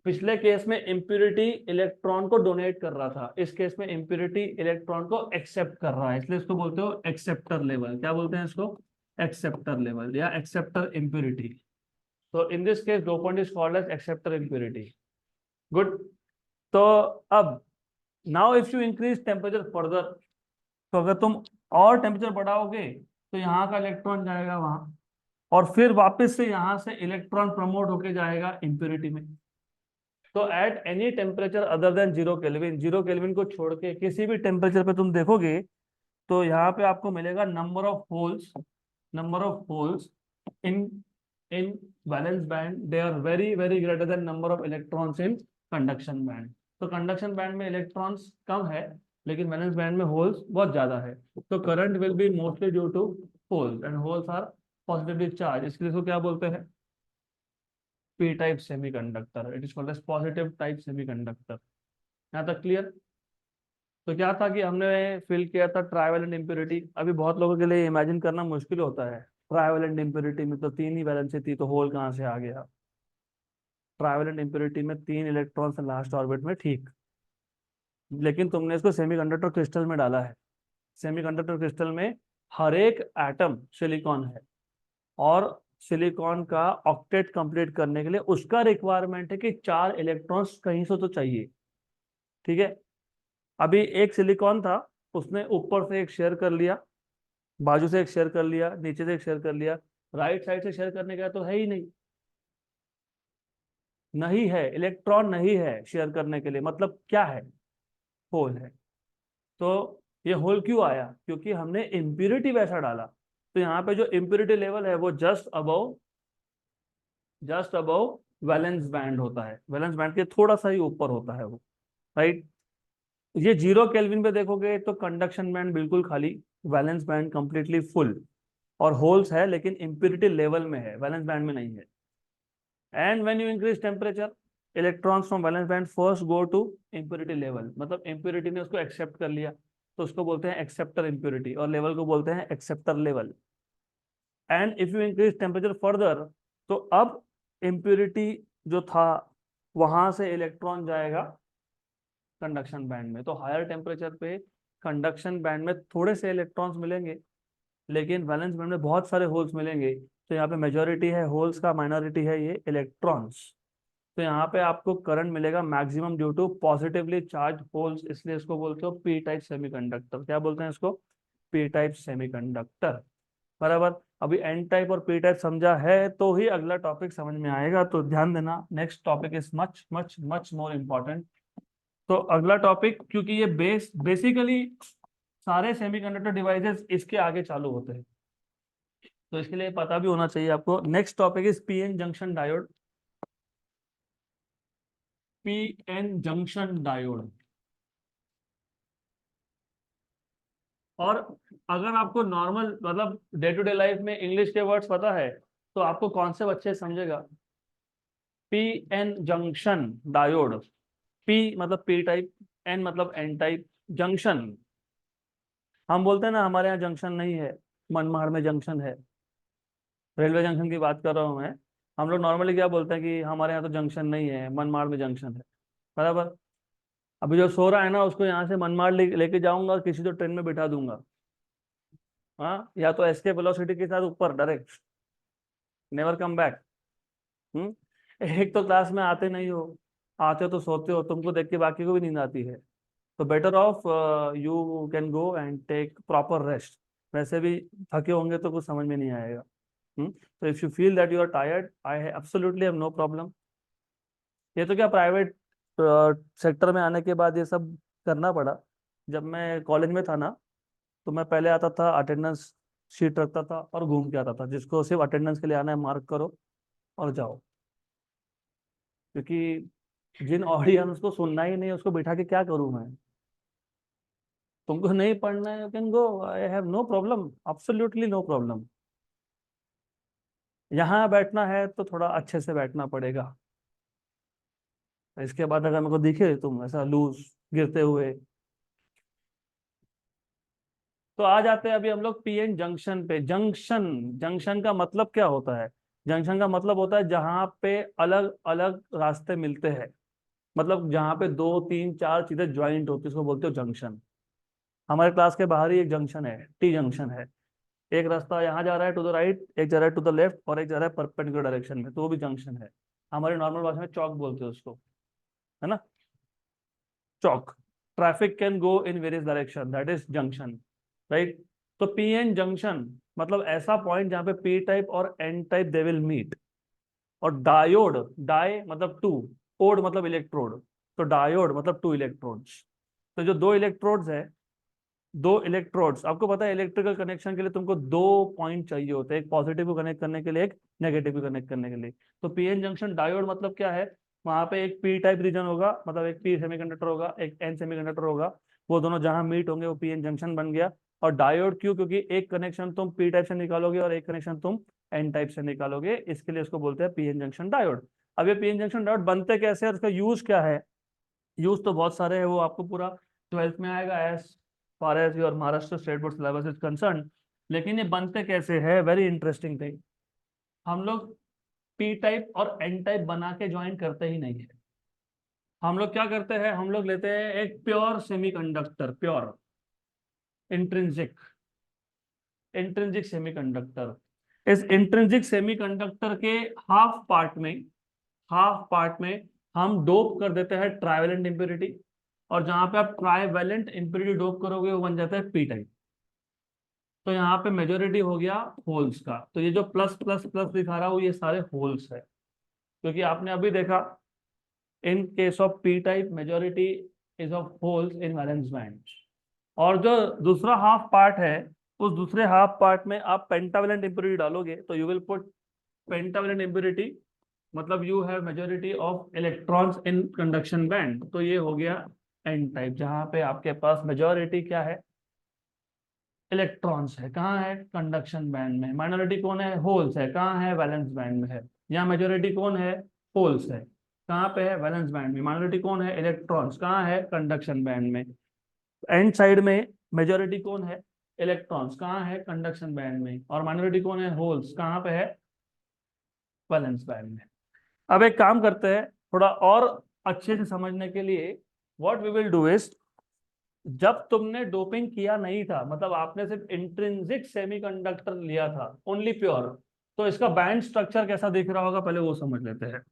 पिछले केस में इम्प्यूरिटी इलेक्ट्रॉन को डोनेट कर रहा था, इस केस में इम्प्यूरिटी इलेक्ट्रॉन को एक्सेप्ट कर रहा है, इसलिए इसको बोलते हो एक्सेप्टर लेवल। क्या बोलते हैं इसको, एक्सेप्टर लेवल या एक्सेप्टर इम्प्यूरिटी। तो in this case dopant is called as acceptor impurity. Good. तो अब now if you increase temperature further, तो अगर तुम और टेम्परेचर बढ़ाओगे तो यहाँ का इलेक्ट्रॉन जाएगा वहां, और फिर वापस से यहाँ से इलेक्ट्रॉन प्रमोट होके जाएगा इम्प्योरिटी में। तो at any temperature other than zero kelvin, zero kelvin को छोड़ के किसी भी टेम्परेचर पे तुम देखोगे, तो यहाँ पे आपको मिलेगा number of holes in in valence band, they are very very greater than number of electrons in conduction band. तो कंडक्शन बैंड में इलेक्ट्रॉन्स कम है, लेकिन वैलेंस बैंड में होल्स बहुत ज्यादा है। तो current will be mostly due to holes, and holes are positively charge, इसलिए इसको क्या बोलते हैं, P type semiconductor. It is called as positive type semiconductor. यहाँ तक क्लियर। तो क्या था कि हमने फिल किया था ट्राइवेलेंट इम्प्योरिटी। अभी बहुत लोगों के लिए इमेजिन करना मुश्किल होता है, ट्राइवेलेंट इम्प्योरिटी में तो तीन ही वैलेंसी थी, तो होल कहाँ से आ गया। ट्राइवेलेंट इम्प्योरिटी में तीन इलेक्ट्रॉन्स लास्ट ऑर्बिट में, ठीक। लेकिन तुमने इसको सेमीकंडक्टर क्रिस्टल में डाला है। सेमीकंडक्टर क्रिस्टल में हर एक एटम सिलिकॉन है, और सिलिकॉन का ऑक्टेट कंप्लीट करने के लिए उसका रिक्वायरमेंट है कि चार इलेक्ट्रॉन्स कहीं से तो चाहिए। ठीक है। अभी एक सिलिकॉन था, उसने ऊपर से एक शेयर कर लिया, बाजू से एक शेयर कर लिया, नीचे से एक शेयर कर लिया, राइट साइड से शेयर करने का तो है ही नहीं, नहीं है, इलेक्ट्रॉन नहीं है शेयर करने के लिए, मतलब क्या है, होल है। तो ये होल क्यों आया? क्योंकि हमने इम्प्योरिटी वैसा डाला। तो यहाँ पे जो इम्प्योरिटी लेवल है वो जस्ट अबव वैलेंस बैंड होता है, वैलेंस बैंड के थोड़ा सा ही ऊपर होता है वो, राइट। ये 0 केल्विन पे देखोगे तो कंडक्शन बैंड बिल्कुल खाली, वैलेंस बैंड कंप्लीटली फुल, और होल्स है लेकिन इम्प्योरिटी लेवल में है, वैलेंस बैंड में नहीं है। And when you increase temperature, electrons from valence band first go to impurity level, मतलब इम्प्योरिटी ने उसको एक्सेप्ट कर लिया, तो उसको बोलते हैं एक्सेप्टर इम्प्योरिटी, और लेवल को बोलते हैं acceptor level. And if you increase temperature further, तो अब इम्प्योरिटी जो था वहां से इलेक्ट्रॉन जाएगा कंडक्शन बैंड में। तो हायर टेम्परेचर पे कंडक्शन बैंड में थोड़े से इलेक्ट्रॉन्स मिलेंगे, लेकिन वैलेंस बैंड में बहुत सारे होल्स मिलेंगे। तो यहाँ पे मेजोरिटी है होल्स का, माइनॉरिटी है ये इलेक्ट्रॉन्स। तो यहाँ पे आपको करंट मिलेगा maximum due to positively charge holes, इसलिए इसको बोलते हो पी टाइप सेमीकंडक्टर। क्या बोलते हैं इसको? P type semiconductor. बराबर। अभी एन टाइप और पी टाइप समझा है तो ही अगला टॉपिक समझ में आएगा, तो ध्यान देना, next topic is much much much more important. तो अगला टॉपिक, क्योंकि ये बेसिकली सारे सेमीकंडक्टर डिवाइसेस इसके आगे चालू होते हैं, तो इसके लिए पता भी होना चाहिए आपको। Next topic is PN junction diode. PN junction diode. और अगर आपको नॉर्मल मतलब डे टू डे लाइफ में इंग्लिश के वर्ड्स पता है तो आपको कॉन्सेप्ट अच्छे से समझेगा। P N junction diode, P मतलब पी टाइप, एन मतलब एन टाइप, जंक्शन। हम बोलते हैं ना हमारे यहाँ जंक्शन नहीं है, मनमाड़ में जंक्शन है, रेलवे जंक्शन की बात कर रहा हूँ मैं। हम लोग नॉर्मली क्या बोलते हैं कि हमारे यहाँ तो जंक्शन नहीं है, मनमाड़ में जंक्शन है। बराबर। अभी जो सो रहा है ना उसको यहाँ से मनमाड़ लेके जाऊंगा और किसी तो ट्रेन में बिठा दूंगा, हाँ, या तो एस्केप वेलोसिटी के साथ ऊपर डायरेक्ट, नेवर कम बैक। एक तो क्लास में आते नहीं हो, आते हो तो सोते हो, तुमको देख के बाकी को भी नींद आती है। तो better off you can go and take proper rest. वैसे भी थके होंगे तो कुछ समझ में नहीं आएगा। तो if you feel that you are tired, I absolutely have no problem. ये तो क्या प्राइवेट सेक्टर में आने के बाद ये सब करना पड़ा। जब मैं कॉलेज में था ना, तो मैं पहले आता था, अटेंडेंस शीट रखता था और घूम के आता था, जिसको सिर्फ अटेंडेंस के लिए आना है मार्क करो और जाओ। क्योंकि जिन ऑडियंस को सुनना ही नहीं उसको बिठा के क्या करूं मैं? तुमको नहीं पढ़ना है, you can go, I have no problem, absolutely no problem. यहाँ बैठना है तो थोड़ा अच्छे से बैठना पड़ेगा। इसके बाद अगर मेरे को दिखे तुम ऐसा लूज गिरते हुए, तो आ जाते हैं अभी हम लोग पीएन जंक्शन पे। जंक्शन, जंक्शन का मतलब क्या होता है? जंक्शन का मतलब होता है जहां पे अलग अलग रास्ते मिलते हैं, मतलब जहां पे दो तीन चार चीजें ज्वाइंट होती है, उसको बोलते हो जंक्शन। हमारे क्लास के बाहर ही एक जंक्शन है, टी जंक्शन है। एक रास्ता यहाँ जा रहा है टू द राइट, एक जा रहा है टू द लेफ्ट, और एक जा रहा है परपेंडिकुलर डायरेक्शन में, तो वो भी जंक्शन है। हमारी नॉर्मल भाषा में चौक बोलते हैं उसको, है ना, चौक। Traffic can go in various direction, that is junction, right. तो पी एन जंक्शन मतलब ऐसा पॉइंट जहां पे पी टाइप और N type they will meet. और डायोड, डाई मतलब टू, ओड मतलब इलेक्ट्रोड, तो डायोड मतलब टू इलेक्ट्रोड्स। तो जो दो इलेक्ट्रोड्स है, दो इलेक्ट्रोड्स, आपको पता है इलेक्ट्रिकल कनेक्शन के लिए तुमको दो पॉइंट चाहिए होते हैं, एक पॉजिटिव को कनेक्ट करने के लिए, एक नेगेटिव को कनेक्ट करने के लिए। तो पीएन जंक्शन डायोड मतलब क्या है? वहां पे एक पी टाइप रीजन होगा, मतलब एक पी सेमीकंडक्टर होगा, एक एन सेमीकंडक्टर होगा, वो दोनों जहां मीट होंगे वो पीएन जंक्शन बन गया। और डायोड क्यों? क्योंकि एक कनेक्शन तुम पी टाइप से निकालोगे और एक कनेक्शन तुम एन टाइप से निकालोगे, इसके लिए उसको बोलते हैं पीएन जंक्शन डायोड। अब ये पीएन जंक्शन डायोड बनते कैसे और उसका यूज क्या है? यूज तो बहुत सारे हैं, वो आपको पूरा 12th में आएगा, as far as your Maharashtra state board syllabus is concern. लेकिन ये बनते कैसे है, वेरी इंटरेस्टिंग थिंग। हम लोग पी टाइप और एन टाइप बना के ज्वाइन करते ही नहीं है। हम लोग क्या करते हैं, हम लोग लेते हैं एक pure semiconductor, pure intrinsic, intrinsic semiconductor. इस इंट्रिंसिक सेमीकंडक्टर के हाफ पार्ट में, हाफ पार्ट में हम डोप कर देते हैं ट्राइवेलेंट इम्प्योरिटी, और जहां पे आप ट्राइवेलेंट इम्प्योरिटी डोप करोगे वो बन जाता है पी टाइप। तो यहाँ पे मेजोरिटी हो गया होल्स का, तो ये जो प्लस प्लस प्लस दिखा रहा हूँ ये सारे होल्स है। क्योंकि आपने अभी देखा, इन case of P type majority is of holes in valence band. और जो दूसरा हाफ पार्ट है, उस दूसरे हाफ पार्ट में आप पेंटावेलेंट इम्प्योरिटी डालोगे, तो you will put pentavalent impurity, मतलब you have majority of electrons in conduction band. तो ये हो गया एन टाइप, जहां पे आपके पास मेजोरिटी क्या है, इलेक्ट्रॉन्स है। कहाँ है, कंडक्शन बैंड में। माइनॉरिटी कौन है, होल्स है। कहाँ है, वैलेंस बैंड में है। यहाँ मेजोरिटी कौन है, होल्स है। कहाँ पे है, वैलेंस बैंड में। माइनॉरिटी कौन है, इलेक्ट्रॉन्स। कहाँ है, कंडक्शन बैंड में। एंड साइड में मेजोरिटी कौन है, इलेक्ट्रॉन्स। कहाँ है, कंडक्शन बैंड में। और माइनॉरिटी कौन है, होल्स। कहाँ पे है, वैलेंस बैंड में। अब एक काम करते हैं, थोड़ा और अच्छे से समझने के लिए, what we will do is, जब तुमने डोपिंग किया नहीं था, मतलब आपने सिर्फ इंट्रिंसिक सेमीकंडक्टर लिया था, ओनली प्योर, तो इसका बैंड स्ट्रक्चर कैसा दिख रहा होगा, पहले वो समझ लेते हैं।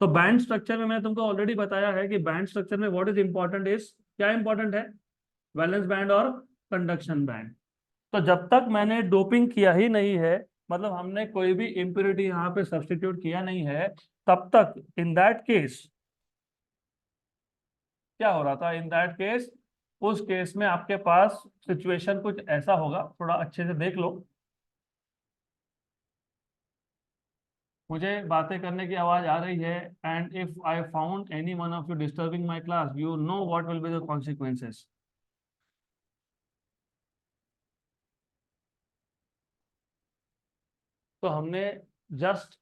तो बैंड स्ट्रक्चर में मैंने तुमको ऑलरेडी बताया है कि बैंड स्ट्रक्चर में व्हाट इज इंपॉर्टेंट इज, क्या इंपॉर्टेंट है, वैलेंस बैंड और कंडक्शन बैंड। तो जब तक मैंने डोपिंग किया ही नहीं है, मतलब हमने कोई भी इम्प्योरिटी यहाँ पे सब्स्टिट्यूट किया नहीं है, तब तक इन दैट केस क्या हो रहा था, इन दैट केस, उस केस में आपके पास सिचुएशन कुछ ऐसा होगा, थोड़ा अच्छे से देख लो। मुझे बातें करने की आवाज आ रही है, and if I found any one of you disturbing my class, you know what will be the consequences. तो हमने जस्ट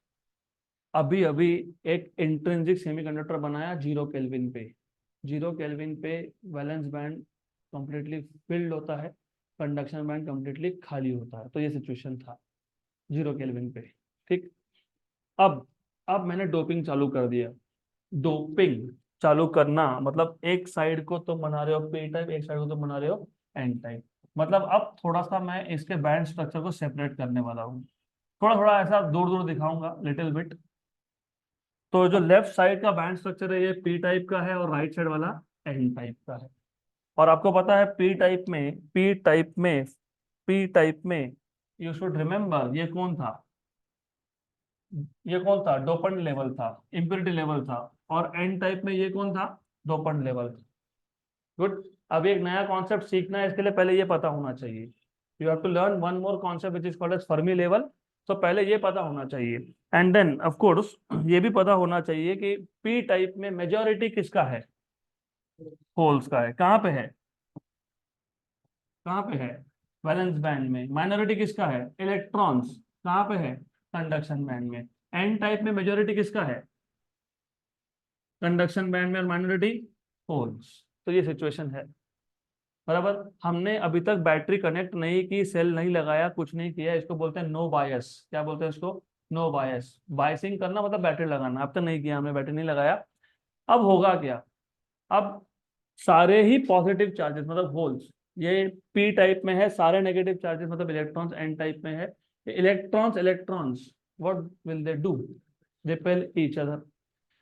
अभी अभी एक इंट्रिंसिक सेमीकंडक्टर बनाया 0 केल्विन पे। 0 केल्विन पे वैलेंस बैंड कंप्लीटली फिल्ड होता है, कंडक्शन बैंड कंप्लीटली खाली होता है। तो ये सिचुएशन था 0 केल्विन पे। ठीक। अब अब मैंने डोपिंग चालू कर दिया। डोपिंग चालू करना मतलब एक साइड को तुम बना रहे हो पी टाइप, एक साइड को तुम बना रहे हो एन टाइप। मतलब अब थोड़ा सा मैं इसके बैंड स्ट्रक्चर को सेपरेट करने वाला हूँ, थोड़ा थोड़ा ऐसा दूर दूर दिखाऊंगा, लिटिल बिट। तो जो लेफ्ट साइड का बैंड स्ट्रक्चर है ये पी टाइप का है, और राइट साइड वाला एन टाइप का है। और आपको पता है पी टाइप में यू शुड रिमेम्बर ये कौन था, डोपंट लेवल था, इम्प्योरिटी लेवल था। और एन टाइप में ये कौन था, डोपंट लेवल था। गुड। अब एक नया कॉन्सेप्ट सीखना है, इसके लिए पहले ये पता होना चाहिए। You have to learn one more concept which is called as Fermi level. तो पहले ये पता होना चाहिए, एंड देन ऑफ कोर्स ये भी पता होना चाहिए कि पी टाइप में मेजॉरिटी किसका है, होल्स का है। कहाँ पे है, कहाँ पे है, वैलेंस बैंड में। माइनॉरिटी किसका है, इलेक्ट्रॉन्स। कहाँ पे है, कंडक्शन बैंड में। एन टाइप में मेजॉरिटी किसका है, कंडक्शन बैंड में, और माइनॉरिटी होल्स। तो ये सिचुएशन है, बराबर। हमने अभी तक बैटरी कनेक्ट नहीं की, सेल नहीं लगाया, कुछ नहीं किया, इसको बोलते हैं नो बायस। क्या बोलते हैं इसको, नो बायस। बायसिंग करना मतलब बैटरी लगाना, अब तक नहीं किया हमने, बैटरी नहीं लगाया। अब होगा क्या, अब सारे ही पॉजिटिव चार्जेस मतलब होल्स, ये पी टाइप में है, सारे नेगेटिव चार्जेस मतलब इलेक्ट्रॉन्स एन टाइप में है। Electrons what will they do, repel each other.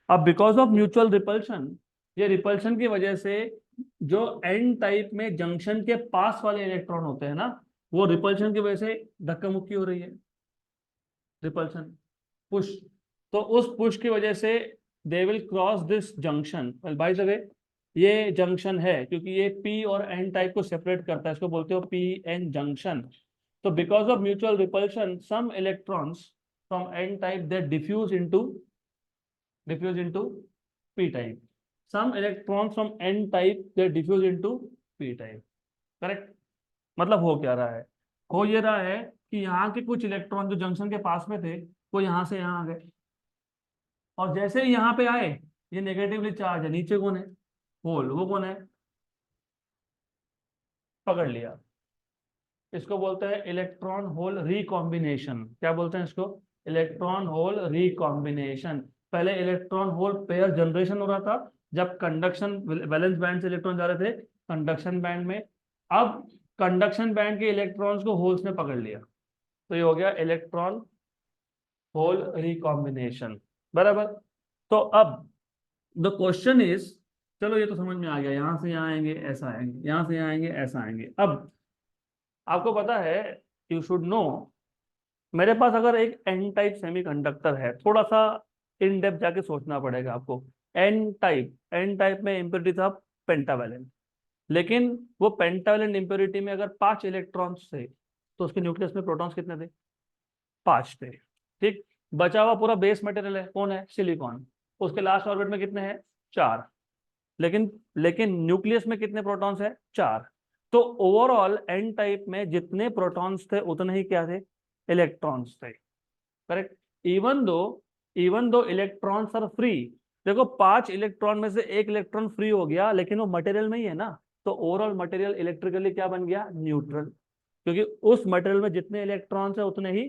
अब बिकॉज ऑफ म्यूचुअल रिपल्शन, ये रिपल्शन की वजह से जो एन टाइप में जंक्शन के पास वाले इलेक्ट्रॉन होते हैं ना, वो रिपल्शन की वजह से धक्का मुक्की हो रही है, रिपल्शन, पुश। तो उस पुश की वजह से they will cross this junction. Well by the way, ये जंक्शन है क्योंकि ये पी और एन टाइप को सेपरेट करता है, इसको बोलते हो पी एन जंक्शन। तो because of mutual repulsion some electrons from N type they diffuse into p type, some electrons from n type they diffuse into p type। Correct. मतलब हो क्या रहा है, हो ये रहा है कि यहाँ के कुछ इलेक्ट्रॉन जो जंक्शन के पास में थे, वो यहाँ से यहाँ आ गए, और जैसे ही यहाँ पे आए, ये नेगेटिवली चार्ज है, नीचे कौन है, होल, वो कौन है, पकड़ लिया। इसको बोलते हैं इलेक्ट्रॉन होल रिकॉम्बिनेशन। क्या बोलते हैं इसको, इलेक्ट्रॉन होल रिकॉम्बिनेशन। पहले इलेक्ट्रॉन होल पेयर जनरेशन हो रहा था जब कंडक्शन वैलेंस बैंड से इलेक्ट्रॉन जा रहे थे कंडक्शन बैंड में। अब कंडक्शन बैंड के इलेक्ट्रॉन्स को होल्स ने पकड़ लिया, तो ये हो गया इलेक्ट्रॉन होल रिकॉम्बिनेशन, बराबर। तो अब द क्वेश्चन इज, चलो ये तो समझ में आ गया, यहां से यहाँ आएंगे ऐसा आएंगे, यहां से यहाँ आएंगे ऐसा आएंगे। अब आपको पता है, यू शुड नो, मेरे पास अगर एक एन टाइप सेमीकंडक्टर है, थोड़ा सा इन डेप्थ जाके सोचना पड़ेगा आपको। एन टाइप में इम्प्योरिटी था पेंटावैलेंट, लेकिन वो पेंटावैलेंट इम्प्योरिटी में अगर 5 इलेक्ट्रॉन्स थे तो उसके न्यूक्लियस में प्रोटॉन्स कितने थे? 5 थे। ठीक। बचा हुआ पूरा बेस मटेरियल है, कौन है? सिलिकॉन। उसके लास्ट ऑर्बिट में कितने हैं? 4। लेकिन लेकिन न्यूक्लियस में कितने प्रोटॉन्स है? 4। तो ओवरऑल एन टाइप में जितने प्रोटॉन्स थे उतने ही क्या थे? इलेक्ट्रॉन्स थे। Correct. Even though even though electrons are free. देखो 5 इलेक्ट्रॉन में से एक इलेक्ट्रॉन फ्री हो गया, लेकिन वो मटेरियल में ही है ना, तो ओवरऑल मटेरियल इलेक्ट्रिकली क्या बन गया? न्यूट्रल। क्योंकि उस मटेरियल में जितने इलेक्ट्रॉन्स है उतने ही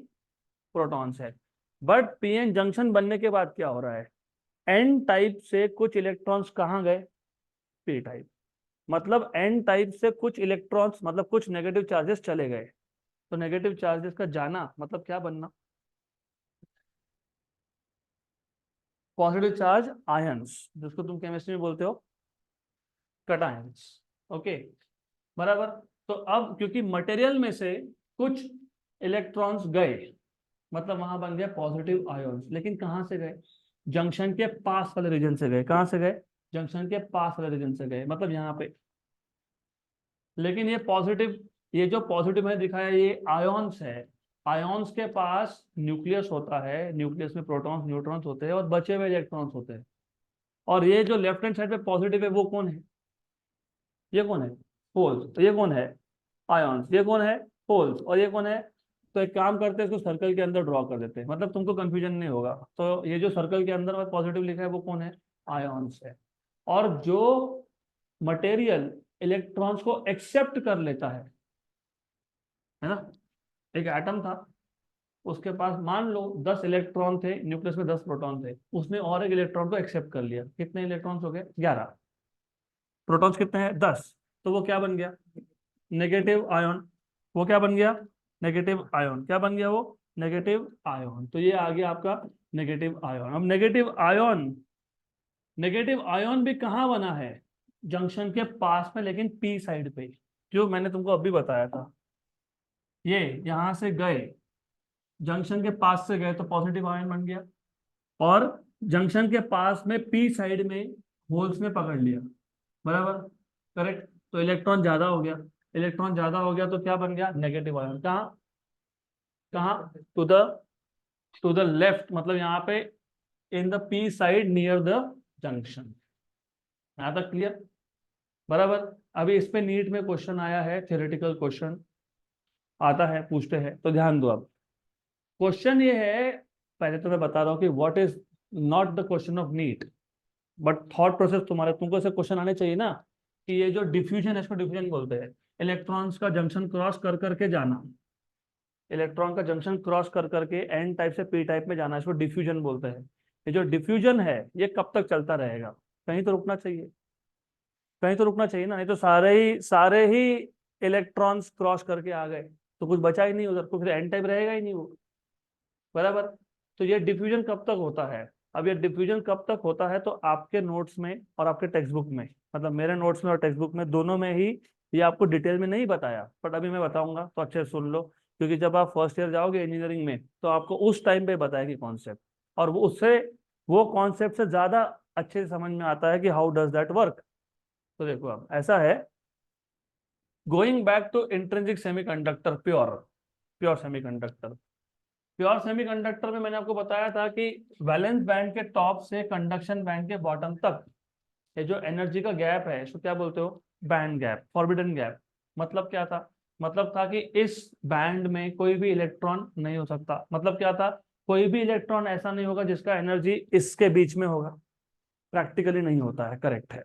प्रोटॉन्स है। बट पीएन जंक्शन बनने के बाद क्या हो रहा है? एन टाइप से कुछ इलेक्ट्रॉन्स कहाँ गए? P type. मतलब एन टाइप से कुछ इलेक्ट्रॉन्स, मतलब कुछ नेगेटिव चार्जेस चले गए। तो नेगेटिव चार्जेस का जाना मतलब क्या बनना? पॉजिटिव चार्ज आयंस, जिसको तुम केमिस्ट्री में बोलते हो कटायंस। ओके, बराबर। तो अब क्योंकि मटेरियल में से कुछ इलेक्ट्रॉन्स गए, मतलब वहां बन गया पॉजिटिव आयंस। लेकिन कहाँ से गए? जंक्शन के पास वाले रीजन से गए। कहाँ से गए? जंक्शन के पास वाले रीजन से गए, मतलब यहाँ पे। लेकिन ये जो पॉजिटिव है दिखाया, ये आयोन्स है। आयोन्स के पास न्यूक्लियस होता है, न्यूक्लियस में प्रोटॉन्स न्यूट्रॉन्स होते हैं और बचे हुए इलेक्ट्रॉन्स होते हैं। और ये जो लेफ्ट हैंड साइड पे पॉजिटिव है वो कौन है? ये कौन है? होल्स। तो ये कौन है? आयोन्स। ये कौन है? होल्स। और ये कौन है? तो एक काम करते हैं, इसको सर्कल के अंदर ड्रॉ कर देते हैं, मतलब तुमको कंफ्यूजन नहीं होगा। तो ये जो सर्कल के अंदर में पॉजिटिव लिखा है वो कौन है? आयोन्स है। और जो मटेरियल इलेक्ट्रॉन्स को एक्सेप्ट कर लेता है ना, एक एटम था, उसके पास मान लो 10 इलेक्ट्रॉन थे, न्यूक्लियस में 10 प्रोटॉन थे, उसने और एक इलेक्ट्रॉन को एक्सेप्ट कर लिया। कितने इलेक्ट्रॉन्स हो गए? 11। प्रोटॉन्स कितने हैं? 10। तो वो क्या बन गया? Negative ion. वो क्या बन गया? Negative ion. क्या बन गया वो? Negative ion. तो ये आ गया आपका नेगेटिव आयन। अब नेगेटिव आयन भी कहाँ बना है? जंक्शन के पास में, लेकिन पी साइड पे, जो मैंने तुमको अभी बताया था। ये यहां से गए, जंक्शन के पास से गए तो पॉजिटिव आयन बन गया। और जंक्शन के पास में पी साइड में होल्स में पकड़ लिया। बराबर। करेक्ट। तो इलेक्ट्रॉन ज्यादा हो गया। इलेक्ट्रॉन ज्यादा हो गया तो क्या बन गया? Negative ion. कहाँ? कहाँ? टू द लेफ्ट, मतलब यहाँ पे in the P side near the junction. यहाँ तक क्लियर? बराबर। अभी इस पे नीट में क्वेश्चन आया है, थ्योरेटिकल क्वेश्चन आता है, पूछते हैं, तो ध्यान दो। अब क्वेश्चन ये है, पहले तो मैं बता रहा हूँ कि what is not the question of NEET, but thought process तुम्हारे, तुमको ऐसे क्वेश्चन आने चाहिए ना, कि ये जो डिफ्यूजन है इसको डिफ्यूजन बोलते हैं। इलेक्ट्रॉन्स का जंक्शन क्रॉस कर करके जाना, इलेक्ट्रॉन का जंक्शन क्रॉस कर करके एन टाइप से पी टाइप में जाना, इसको डिफ्यूजन बोलते हैं। ये जो डिफ्यूजन है ये कब तक चलता रहेगा? कहीं तो रुकना चाहिए, कहीं तो रुकना चाहिए ना, नहीं तो सारे ही इलेक्ट्रॉन्स क्रॉस करके आ गए तो कुछ बचा ही नहीं उधर, तो फिर एन टाइप रहेगा ही नहीं वो। बराबर। तो ये डिफ्यूजन कब तक होता है? अब ये डिफ्यूजन कब तक होता है, तो आपके नोट्स में और आपके टेक्स्ट बुक में, मतलब मेरे नोट्स में और टेक्स्ट बुक में दोनों में ही ये आपको डिटेल में नहीं बताया, बट अभी मैं बताऊंगा तो अच्छे से सुन लो। क्योंकि जब आप फर्स्ट ईयर जाओगे इंजीनियरिंग में तो आपको उस टाइम पे बताएगी कॉन्सेप्ट, और वो कॉन्सेप्ट से ज्यादा अच्छे से समझ में आता है कि हाउ डज दैट वर्क। तो देखो अब ऐसा है, going back to intrinsic semiconductor, pure semiconductor. Pure semiconductor में मैंने आपको बताया था कि वैलेंस बैंड के टॉप से कंडक्शन बैंड के बॉटम तक ये जो एनर्जी का गैप है इसको क्या बोलते हो? Band gap, forbidden gap. मतलब क्या था? मतलब था कि इस बैंड में कोई भी इलेक्ट्रॉन नहीं हो सकता। मतलब क्या था? कोई भी इलेक्ट्रॉन ऐसा नहीं होगा जिसका एनर्जी इसके बीच में होगा। प्रैक्टिकली नहीं होता है, करेक्ट है।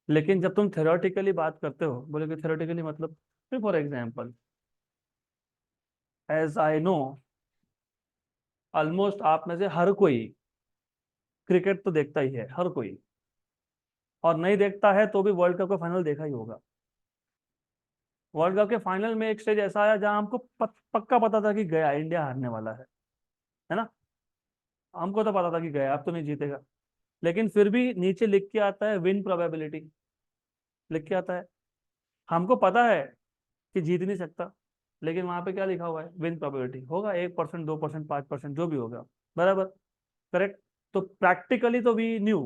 लेकिन जब तुम थ्योरेटिकली बात करते हो, बोले कि थ्योरेटिकली मतलब, for example, as I know, almost आप में से हर कोई क्रिकेट तो देखता ही है, हर कोई। और नहीं देखता है तो भी वर्ल्ड कप का फाइनल देखा ही होगा। वर्ल्ड कप के फाइनल में एक स्टेज ऐसा आया जहां हमको पक्का पता था कि गया, इंडिया हारने वाला है ना। हमको तो पता था कि गया, अब तो नहीं जीतेगा। लेकिन फिर भी नीचे लिख के आता है विन प्रोबेबिलिटी, लिख के आता है। हमको पता है कि जीत नहीं सकता, लेकिन वहां पे क्या लिखा हुआ है? Win probability. होगा 1%, 2%, 5%, जो भी होगा। बराबर। करेक्ट। तो प्रैक्टिकली तो वी न्यू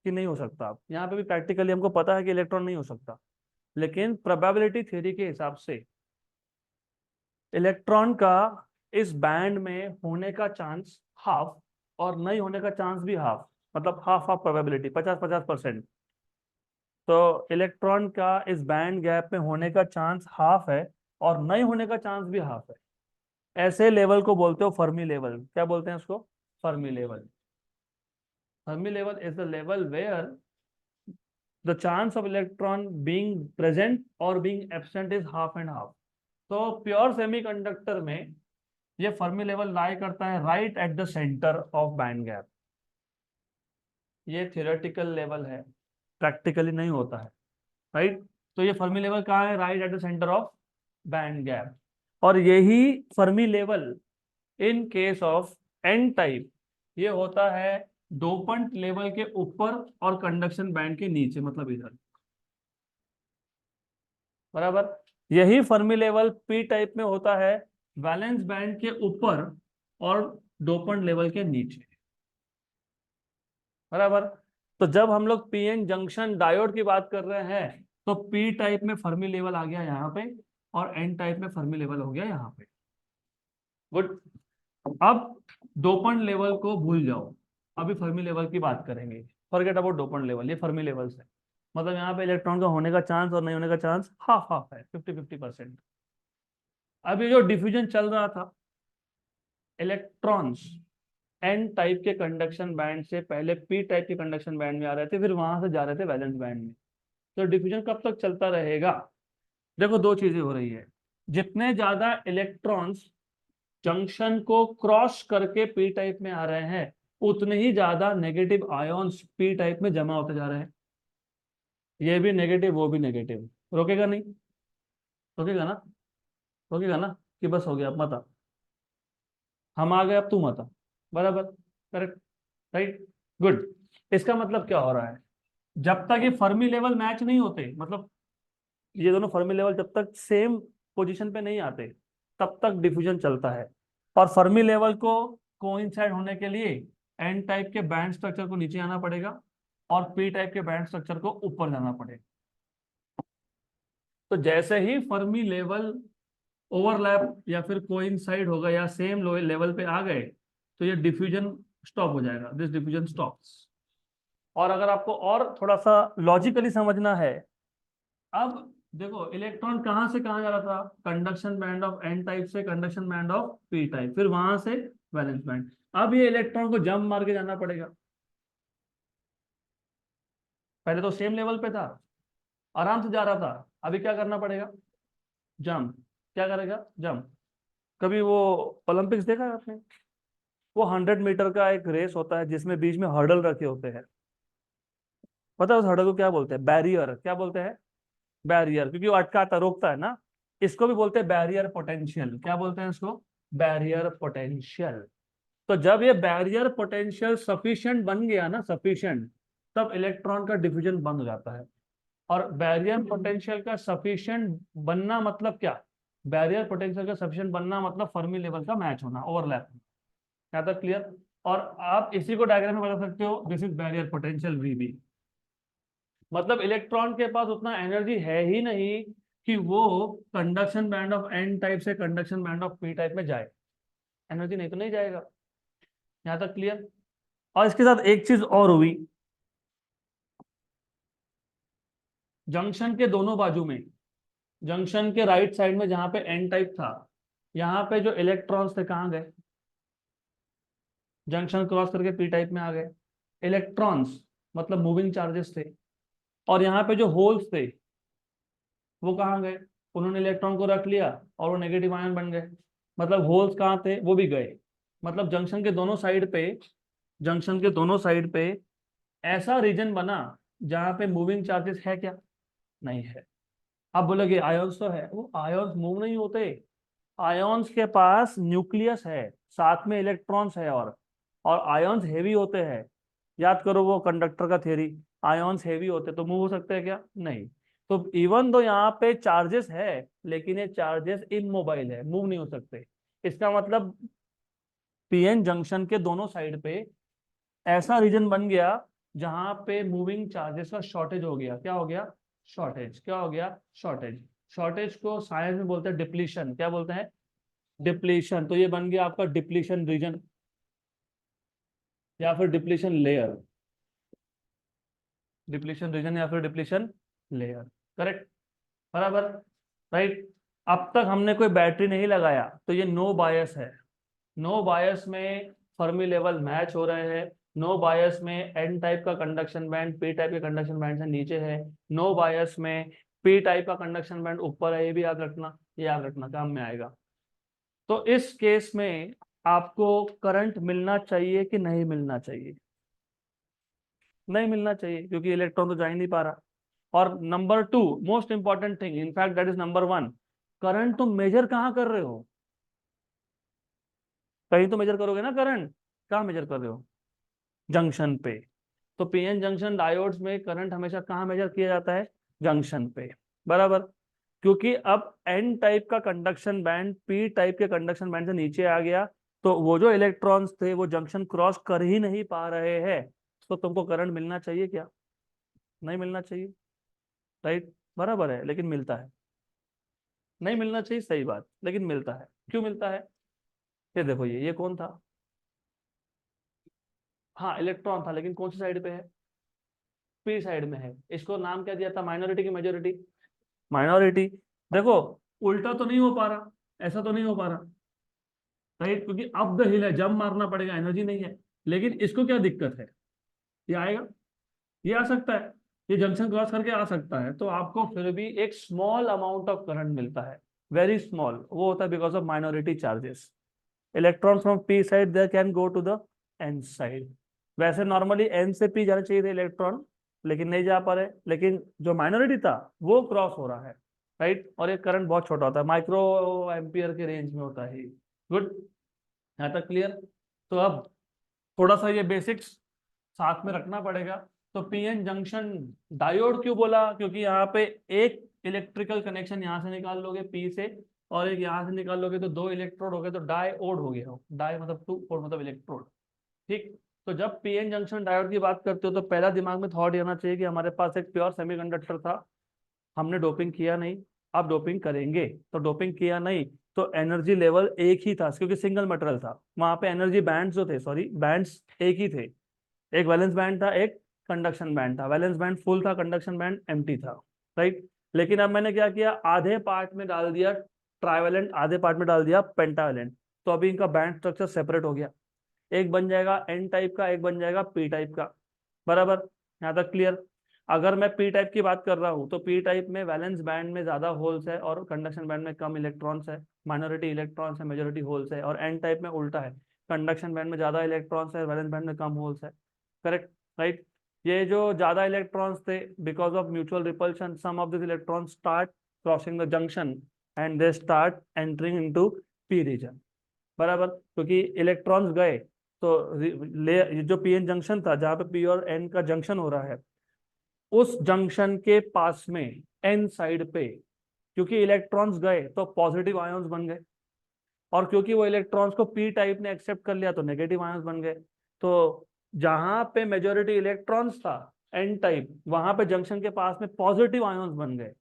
कि नहीं हो सकता। अब यहाँ पे भी प्रैक्टिकली हमको पता है कि इलेक्ट्रॉन नहीं हो सकता, लेकिन प्रोबेबिलिटी थ्योरी के हिसाब से इलेक्ट्रॉन का इस बैंड में होने का चांस हाफ और नहीं होने का चांस भी हाफ, मतलब हाफ हाफ प्रोबेबिलिटी, 50-50%। तो इलेक्ट्रॉन का इस बैंड गैप में होने का चांस हाफ है और नहीं होने का चांस भी हाफ है। ऐसे लेवल को बोलते हो फर्मी लेवल। क्या बोलते हैं उसको? Fermi level. Fermi level is the level where the chance of electron being present और being absent is half and half. तो प्योर सेमीकंडक्टर में ये फर्मी लेवल लाई करता है right at the centre of band gap. ये theoretical level है, practically नहीं होता है, राइट। तो ये फर्मी लेवल कहाँ है? Right at the centre of band gap. और यही Fermi level in case of N type ये होता है डोपंट लेवल के ऊपर और कंडक्शन बैंड के नीचे, मतलब इधर, बराबर। यही फर्मी लेवल पी टाइप में होता है वैलेंस बैंड के ऊपर और डोपंट लेवल के नीचे, बराबर। तो जब हम लोग पीएन जंक्शन डायोड की बात कर रहे हैं तो पी टाइप में फर्मी लेवल आ गया यहाँ पे और एन टाइप में फर्मी लेवल हो गया यहाँ पे। गुड। अब डोपंट लेवल को भूल जाओ, अभी फर्मी लेवल की बात करेंगे। फॉरगेट अबाउट डोपंट लेवल, ये फर्मी लेवल्स है। मतलब यहाँ पे इलेक्ट्रॉन का होने का चांस और नहीं होने का चांस हाफ हाफ है, 50-50%। अब ये जो डिफ्यूजन चल रहा था, इलेक्ट्रॉन्स एन टाइप के कंडक्शन बैंड से पहले पी टाइप के कंडक्शन बैंड में आ रहे थे, फिर वहां से जा रहे थे वैलेंस बैंड में। तो डिफ्यूजन कब तक चलता रहेगा? देखो दो चीजें हो रही है। जितने ज्यादा इलेक्ट्रॉन्स जंक्शन को क्रॉस करके पी टाइप में आ रहे हैं उतने ही ज्यादा नेगेटिव आयॉन्स पी टाइप में जमा होते जा रहे हैं। ये भी नेगेटिव वो भी नेगेटिव, रोकेगा नहीं? रोकेगा ना? रोकेगा ना? कि बस हो गया अब मत आ, हम आ गए अब तू मत आ, बराबर, करेक्ट, राइट, गुड। इसका मतलब क्या हो रहा है? जब तक ये फर्मी लेवल मैच नहीं होते, मतलब ये दोनों फर्मी लेवल जब तक सेम पोजीशन पे नहीं आते तब तक डिफ्यूजन चलता है। और फर्मी लेवल को कोइंसाइड होने के लिए एन टाइप के बैंड स्ट्रक्चर को नीचे आना पड़ेगा और पी टाइप के बैंड स्ट्रक्चर को ऊपर जाना पड़ेगा। तो जैसे ही फर्मी लेवल ओवरलैप या फिर कोइंसाइड होगा या सेम लेवल पे आ गए तो ये डिफ्यूजन स्टॉप हो जाएगा, दिस डिफ्यूजन स्टॉप्स। और अगर आपको और थोड़ा सा लॉजिकली समझना है, अब देखो इलेक्ट्रॉन कहां से कहां जा रहा था? Conduction band of N type से conduction band of P type, फिर वहां से वैलेंस बैंड। अब ये इलेक्ट्रॉन को जंप मार के जाना पड़ेगा। पहले तो सेम लेवल पे था, आराम से जा रहा था, अभी क्या करना पड़ेगा? जंप। क्या करेगा? जंप। कभी वो ओलंपिक्स देखा है आपने? वो 100 मीटर का एक रेस होता है जिसमें बीच में हर्डल रखे होते हैं। पता है उस हर्डल को क्या बोलते हैं? बैरियर। क्या बोलते हैं? बैरियर, क्योंकि वो अटकाता रोकता है ना। इसको भी बोलते हैं बैरियर पोटेंशियल। क्या बोलते हैं इसको? Barrier potential. तो जब ये बैरियर पोटेंशियल सफिशिएंट बन गया ना, सफिशिएंट, तब इलेक्ट्रॉन का डिफ्यूजन बंद हो जाता है। और बैरियर पोटेंशियल का सफिशिएंट बनना मतलब क्या? बैरियर पोटेंशियल का सफिशिएंट बनना मतलब फर्मी लेवल का मैच होना, ओवरलैप। यहाँ तक क्लियर? और आप इसी को डायग्राम में बता सकते हो, दिस इज बैरियर पोटेंशियल वीबी। मतलब इलेक्ट्रॉन के पास उतना एनर्जी है ही नहीं कि वो conduction band of N type से conduction band of P type में जाए। एनर्जी नहीं तो नहीं जाएगा। यहाँ तक क्लियर? और इसके साथ एक चीज और हुई, जंक्शन के दोनों बाजू में, जंक्शन के राइट साइड में जहां पे एन टाइप था, यहाँ पे जो इलेक्ट्रॉन्स थे कहाँ गए? जंक्शन क्रॉस करके पी टाइप में आ गए। इलेक्ट्रॉन्स मतलब मूविंग चार्जेस थे। और यहाँ पे जो होल्स थे वो कहाँ गए? उन्होंने इलेक्ट्रॉन को रख लिया और वो नेगेटिव आयन बन गए। मतलब होल्स कहाँ थे? वो भी गए। मतलब जंक्शन के दोनों साइड पे, जंक्शन के दोनों साइड पे ऐसा रीजन बना जहां पे मूविंग चार्जेस है क्या? नहीं है। अब बोलोगे आयोन्स तो है, वो आयोन्स मूव नहीं होते। आयोन्स के पास न्यूक्लियस है, साथ में इलेक्ट्रॉन्स है, और आयोन्स हेवी होते हैं। याद करो वो कंडक्टर का थ्योरी, आयोन्स हेवी होते तो मूव हो सकते हैं क्या? नहीं। तो इवन दो यहाँ पे चार्जेस है लेकिन ये चार्जेस इमोबाइल है, मूव नहीं हो सकते। इसका मतलब पीएन जंक्शन के दोनों साइड पे ऐसा रीजन बन गया जहां पे मूविंग चार्जेस का शॉर्टेज हो गया। क्या हो गया? शॉर्टेज। क्या हो गया? शॉर्टेज। शॉर्टेज को साइंस में बोलते हैं डिप्लीशन। क्या बोलते हैं? डिप्लीशन। तो ये बन गया आपका डिप्लीशन रीजन या फिर डिप्लीशन लेयर। डिप्लीशन रीजन या फिर डिप्लीशन लेयर। करेक्ट, बराबर, राइट। अब तक हमने कोई बैटरी नहीं लगाया तो ये नो बायस है। नो बायस में फर्मी लेवल मैच हो रहे हैं। नो बायस में एन टाइप का कंडक्शन बैंड पी टाइप के कंडक्शन बैंड से नीचे है। नो बायस में पी टाइप का कंडक्शन बैंड ऊपर है। ये भी याद रखना, ये याद रखना, काम में आएगा। तो इस केस में आपको करंट मिलना चाहिए कि नहीं मिलना चाहिए? नहीं मिलना चाहिए, क्योंकि इलेक्ट्रॉन तो जा ही नहीं पा रहा। और number two most important thing, in fact that is number one, current तुम मेजर कहाँ कर रहे हो? कहीं तो मेजर करोगे ना करंट। कहाँ मेजर कर रहे हो? जंक्शन पे। तो पीएन जंक्शन डायोड्स में करंट हमेशा कहाँ मेजर किया जाता है? जंक्शन पे, बराबर। क्योंकि अब एन टाइप का कंडक्शन बैंड पी टाइप के कंडक्शन बैंड से नीचे आ गया, तो वो जो इलेक्ट्रॉन्स थे वो जंक्शन क्रॉस कर ही नहीं पा रहे हैं। तो तुमको करंट मिलना चाहिए क्या? नहीं मिलना चाहिए, राइट, बराबर है, लेकिन मिलता है। नहीं मिलना चाहिए, सही बात, लेकिन मिलता है। क्यों मिलता है? ये देखो, ये कौन था? हाँ, इलेक्ट्रॉन था, लेकिन कौन सी साइड पे है? पी साइड में है। इसको नाम क्या दिया था? माइनॉरिटी की मेजोरिटी? माइनॉरिटी। देखो, उल्टा तो नहीं हो पा रहा, ऐसा तो नहीं हो पा रहा, राइट, क्योंकि अप द हिल है, जंप मारना पड़ेगा, एनर्जी नहीं है। लेकिन इसको क्या दिक्कत है? ये आएगा, ये आ सकता है, ये जंक्शन क्रॉस करके आ सकता है, तो आपको फिर भी एक स्मॉल अमाउंट ऑफ करंट मिलता है, वेरी स्मॉल। वो होता है because of minority charges. Electron from P side there can go to the N side. वैसे नॉर्मली एन से पी जाना चाहिए थे इलेक्ट्रॉन, लेकिन नहीं जा पा रहे, लेकिन जो माइनॉरिटी था वो क्रॉस हो रहा है, राइट। और एक करंट बहुत छोटा होता है, माइक्रो एम्पियर के रेंज में होता है। गुड, यहाँ तक क्लियर? तो अब थोड़ा सा ये बेसिक्स साथ में रखना पड़ेगा। तो पीएन जंक्शन डायोड क्यों बोला? क्योंकि यहाँ पे एक इलेक्ट्रिकल कनेक्शन यहाँ से निकाल लोगे पी से, और एक यहाँ से निकाल लोगे, तो दो इलेक्ट्रोड हो गए, तो डायोड हो गया। हो डाई मतलब टू, और मतलब इलेक्ट्रोड, ठीक। तो जब पीएन जंक्शन डायोड की बात करते हो तो पहला दिमाग में थॉट आना चाहिए कि हमारे पास एक प्योर सेमीकंडक्टर था, हमने डोपिंग किया नहीं, अब डोपिंग करेंगे। तो डोपिंग किया नहीं तो एनर्जी लेवल एक ही था, क्योंकि सिंगल मटेरियल था, वहां पे एनर्जी बैंड्स जो थे, सॉरी बैंड्स एक ही थे। एक वैलेंस बैंड था, एक कंडक्शन बैंड था। वैलेंस बैंड फुल था, कंडक्शन बैंड एम्प्टी था, राइट। लेकिन अब मैंने क्या किया, आधे पार्ट में डाल दिया ट्राइवेलेंट, आधे पार्ट में डाल दिया पेंटावेलेंट। तो अभी इनका बैंड स्ट्रक्चर सेपरेट हो गया, एक बन जाएगा एन टाइप का, एक बन जाएगा पी टाइप का, बराबर। यहाँ तक क्लियर? अगर मैं पी टाइप की बात कर रहा हूँ तो पी टाइप में वैलेंस बैंड में ज्यादा होल्स है और कंडक्शन बैंड में कम इलेक्ट्रॉन्स है, माइनॉरिटी इलेक्ट्रॉन्स है, मेजोरिटी होल्स है। और एन टाइप में उल्टा है, कंडक्शन बैंड में ज्यादा इलेक्ट्रॉन्स है, वैलेंस बैंड में कम होल्स है। Correct, right. ये जो ज्यादा इलेक्ट्रॉन्स थे, because of mutual repulsion some of this electron start crossing the junction and they start entering into P region, बराबर। क्योंकि इलेक्ट्रॉन्स गए तो ले जो पीएन जंक्शन था, जहां पे पी और एन का जंक्शन हो रहा है, उस जंक्शन के पास में एन साइड पे, क्योंकि इलेक्ट्रॉन्स गए तो पॉजिटिव आयंस बन गए, और क्योंकि वो इलेक्ट्रॉन्स को पी टाइप ने एक्सेप्ट कर लिया तो नेगेटिव आयंस बन गए। तो जहां पे मेजोरिटी इलेक्ट्रॉन्स था, एन टाइप, वहां पे जंक्शन के पास में पॉजिटिव आयंस बन गए,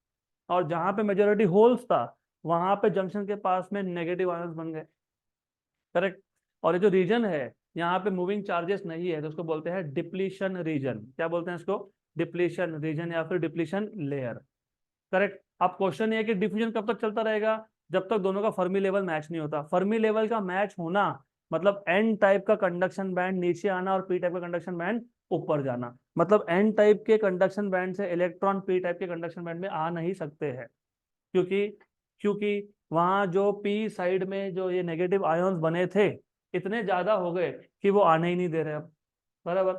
और जहां पे मेजोरिटी होल्स था, वहां पे जंक्शन के पास में नेगेटिव आयंस बन गए। करेक्ट। और ये जो रीजन है, यहाँ पे मूविंग चार्जेस नहीं है, तो उसको बोलते हैं डिप्लीशन रीजन। क्या बोलते हैं इसको? डिप्लीशन रीजन या फिर डिप्लीशन लेयर। करेक्ट। अब क्वेश्चन ये है कि डिफ्यूजन कब तक चलता रहेगा? जब तक दोनों का फर्मी लेवल मैच नहीं होता। फर्मी लेवल का मैच होना मतलब एन टाइप का कंडक्शन बैंड नीचे आना और पी टाइप का कंडक्शन बैंड ऊपर जाना। मतलब एन टाइप के कंडक्शन बैंड से इलेक्ट्रॉन पी टाइप के कंडक्शन बैंड में आ नहीं सकते हैं, क्योंकि क्योंकि वहां जो पी साइड में जो ये नेगेटिव आयोन्स बने थे, इतने ज्यादा हो गए कि वो आने ही नहीं दे रहे अब, बराबर।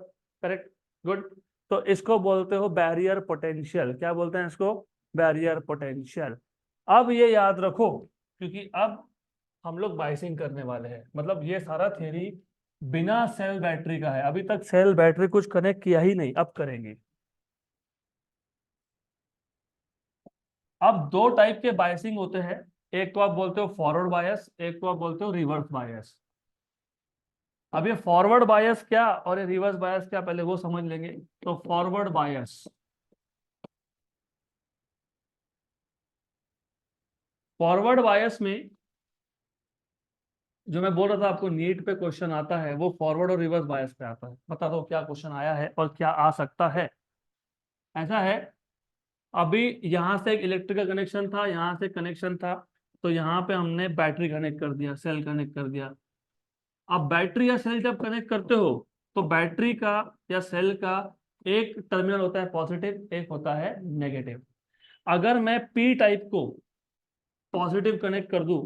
Correct, good. तो इसको बोलते हो बैरियर पोटेंशियल। क्या बोलते हैं इसको? Barrier potential. अब ये याद रखो, क्योंकि अब हम लोग बाइसिंग करने वाले हैं, मतलब ये सारा थ्योरी बिना सेल बैटरी का है। अभी तक सेल बैटरी कुछ कनेक्ट किया ही नहीं, अब करेंगे। अब दो टाइप के बायसिंग होते हैं, एक तो आप बोलते हो फॉरवर्ड बायस, एक तो आप बोलते हो रिवर्स बायस। अब ये फॉरवर्ड बायस क्या और ये रिवर्स बायस क्या, पहले वो समझ लेंगे। तो फॉरवर्ड बायस, फॉरवर्ड बायस में जो मैं बोल रहा था आपको नीट पे क्वेश्चन आता है, वो फॉरवर्ड और रिवर्स बायस पे आता है। बता दो क्या क्वेश्चन आया है और क्या आ सकता है। ऐसा है, अभी यहाँ से एक इलेक्ट्रिकल कनेक्शन था, यहाँ से कनेक्शन था, तो यहाँ पे हमने बैटरी कनेक्ट कर दिया, सेल कनेक्ट कर दिया। अब बैटरी या सेल जब कनेक्ट करते हो तो बैटरी का या सेल का एक टर्मिनल होता है पॉजिटिव, एक होता है नेगेटिव। अगर मैं पी टाइप को पॉजिटिव कनेक्ट कर दूं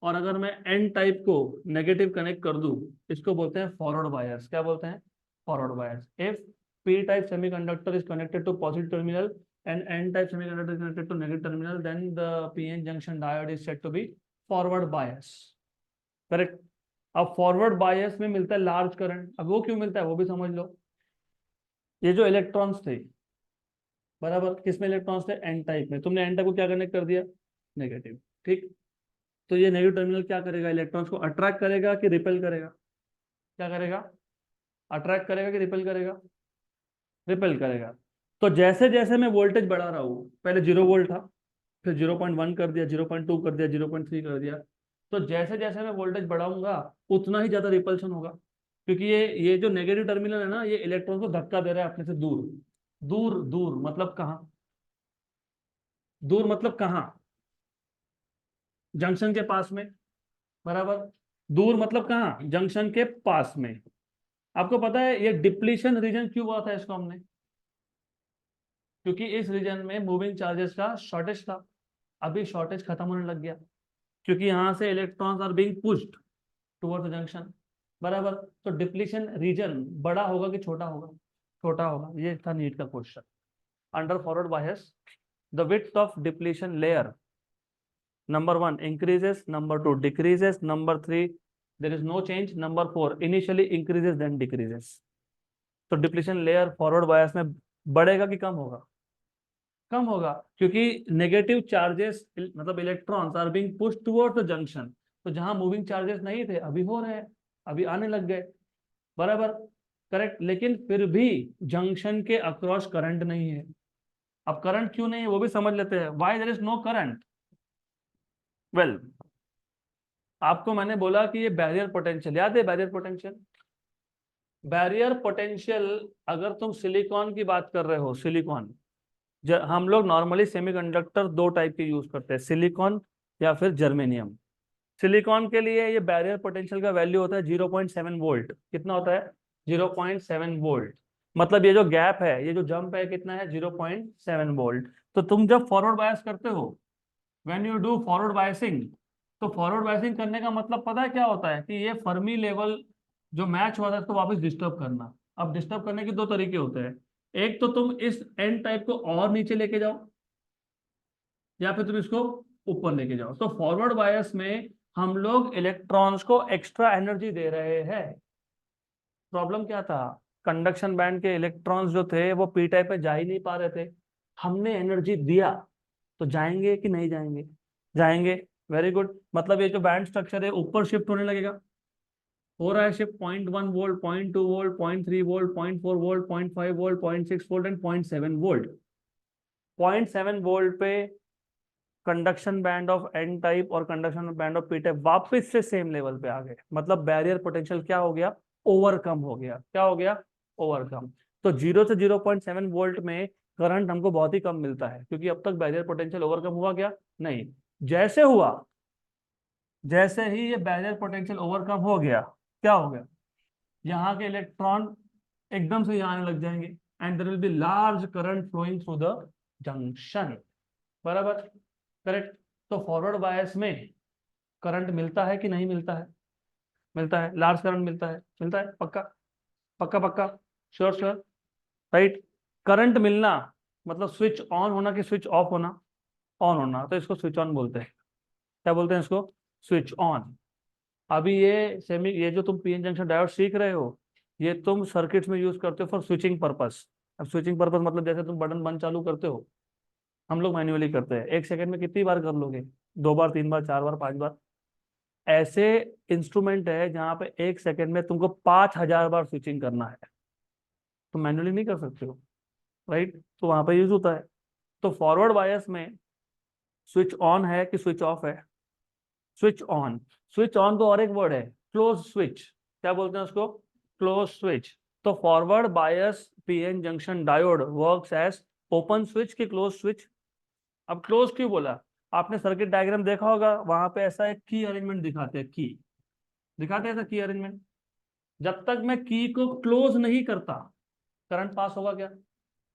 और अगर मैं एन टाइप को नेगेटिव कनेक्ट कर दूं, इसको बोलते हैं फॉरवर्ड बायस। क्या बोलते हैं? Forward bias. If P type semiconductor is connected to positive terminal and n type semiconductor is connected to negative terminal, then the PN junction diode is said to be forward bias. Correct. अब forward bias में मिलता है large current. अब वो क्यों मिलता है वो भी समझ लो। ये जो इलेक्ट्रॉन्स थे, बराबर, किसमें इलेक्ट्रॉन्स थे? एन टाइप में। तुमने एन टाइप को क्या कनेक्ट कर दिया? नेगेटिव। ठीक। तो ये नेगेटिव टर्मिनल क्या करेगा? इलेक्ट्रॉन्स को अट्रैक्ट करेगा कि रिपेल करेगा? क्या करेगा? अट्रैक्ट करेगा कि रिपेल करेगा? रिपेल करेगा। तो जैसे जैसे मैं वोल्टेज बढ़ा रहा हूँ, पहले 0 वोल्ट था, फिर 0.1 कर दिया, 0.2 कर दिया, 0.3 कर दिया, तो जैसे जैसे मैं वोल्टेज बढ़ाऊंगा उतना ही ज्यादा रिपल्शन होगा। क्योंकि ये जो नेगेटिव टर्मिनल है ना, ये इलेक्ट्रॉन को धक्का दे रहा है अपने से दूर। दूर दूर मतलब कहाँ? दूर मतलब कहाँ? जंक्शन के पास में। बराबर। दूर मतलब कहाँ? जंक्शन के पास में। आपको पता है ये डिप्लीशन रीजन क्यों हुआ था इसको हमने? क्योंकि इस रीजन में मूविंग चार्जेस का शॉर्टेज था। अभी शॉर्टेज खत्म होने लग गया, क्योंकि यहाँ से electrons are being pushed towards junction. बराबर। तो डिप्लीशन रीजन बड़ा होगा कि छोटा होगा? छोटा होगा। ये था नीट का क्वेश्चन। Under forward bias the width of depletion layer, number 1 increases, number 2 decreases, number 3 there is no change, number 4 initially increases then decreases। तो डिप्लीशन लेयर फॉरवर्ड बायस में बढ़ेगा कि कम होगा? कम होगा, क्योंकि नेगेटिव चार्जेस मतलब electrons are being push towards the junction. तो जहां मूविंग चार्जेस नहीं थे अभी हो रहे हैं, अभी आने लग गए। बराबर। करेक्ट। लेकिन फिर भी जंक्शन के अक्रॉस करंट नहीं है। अब करंट क्यों नहीं है वो भी समझ लेते हैं। Why there is no current? Well, आपको मैंने बोला कि ये बैरियर पोटेंशियल याद है। बैरियर पोटेंशियल, बैरियर पोटेंशियल, अगर तुम सिलिकॉन की बात कर रहे हो, सिलिकॉन, हम लोग नॉर्मली सेमीकंडक्टर दो टाइप के यूज करते हैं, सिलिकॉन या फिर जर्मेनियम। सिलिकॉन के लिए ये बैरियर पोटेंशियल का वैल्यू होता है 0.7 वोल्ट। कितना होता है? 0.7 वोल्ट। मतलब ये जो गैप है, ये जो जंप है, कितना है? 0.7 वोल्ट। तो तुम जब फॉरवर्ड बायस करते हो, when you do forward biasing, तो फॉरवर्ड बायसिंग करने का मतलब पता है क्या होता है? कि ये फर्मी लेवल जो मैच हुआ था इसको वापस डिस्टर्ब करना। अब डिस्टर्ब करने के दो तरीके होते हैं। एक तो तुम इस एन टाइप को और नीचे लेके जाओ, या फिर तुम इसको ऊपर लेके जाओ। तो फॉरवर्ड बायस में हम लोग इलेक्ट्रॉन्स को एक्स्ट्रा एनर्जी दे रहे हैं। प्रॉब्लम क्या था? कंडक्शन बैंड के इलेक्ट्रॉन्स जो थे वो पी टाइप पे जा ही नहीं पा रहे थे। हमने एनर्जी दिया तो जाएंगे कि नहीं जाएंगे? जाएंगे। Very good. मतलब ये जो बैंड स्ट्रक्चर है ऊपर शिफ्ट होने लगेगा। हो रहा है shift. 0.1 volt, 0.2 volt, 0.3 volt, 0.4 volt, 0.5 volt, 0.6 volt and 0.7 volt. 0.7 volt पे conduction band of N type और conduction band of P type वापस से सेम लेवल पे आ गए। मतलब बैरियर पोटेंशियल क्या हो गया? ओवरकम हो गया। क्या हो गया? ओवरकम। तो 0 से 0.7 वोल्ट में करंट हमको बहुत ही कम मिलता है, क्योंकि अब तक बैरियर पोटेंशियल ओवरकम हुआ क्या? नहीं। जैसे हुआ, जैसे ही ये बैरियर पोटेंशियल ओवरकम हो गया, क्या हो गया? यहाँ के इलेक्ट्रॉन एकदम से यहाँ आने लग जाएंगे and there will be large current flowing through the junction. बराबर। करेक्ट। तो फॉरवर्ड बायस में करंट मिलता है कि नहीं मिलता है? मिलता है। लार्ज करंट मिलता है। मिलता है पक्का? पक्का पक्का? Sure sure? राइट। करंट मिलना मतलब स्विच ऑन होना कि स्विच ऑफ होना? ऑन होना। तो इसको स्विच ऑन बोलते हैं। क्या बोलते हैं इसको? Switch on. अभी ये जो तुम पीएन जंक्शन डायोड सीख रहे हो, ये तुम सर्किट्स में यूज करते हो फॉर स्विचिंग पर्पस। अब स्विचिंग पर्पस मतलब जैसे तुम बटन बंद चालू करते हो, हम लोग मैन्युअली करते हैं। 1 सेकंड में कितनी बार कर लोगे? 2 बार, 3 बार, 4 बार, 5 बार। ऐसे इंस्ट्रूमेंट है जहां पे 1 सेकंड में तुमको 5,000 बार स्विचिंग करना है। तुम मैन्युअली नहीं कर सकते हो। राइट। तो वहां पे यूज होता है। तो फॉरवर्ड बायस में स्विच ऑन है कि स्विच ऑफ है? Switch on. स्विच ऑन तो और एक वर्ड है, क्लोज स्विच। क्या बोलते हैं उसको? Close switch. तो forward bias PN junction diode works as open switch की क्लोज स्विच? अब क्लोज क्यों बोला? आपने सर्किट डायग्राम देखा होगा, वहां पे ऐसा एक की अरेंजमेंट दिखाते हैं, की दिखाते हैं ऐसा की अरेंजमेंट। जब तक मैं की को क्लोज नहीं करता, करंट पास होगा क्या?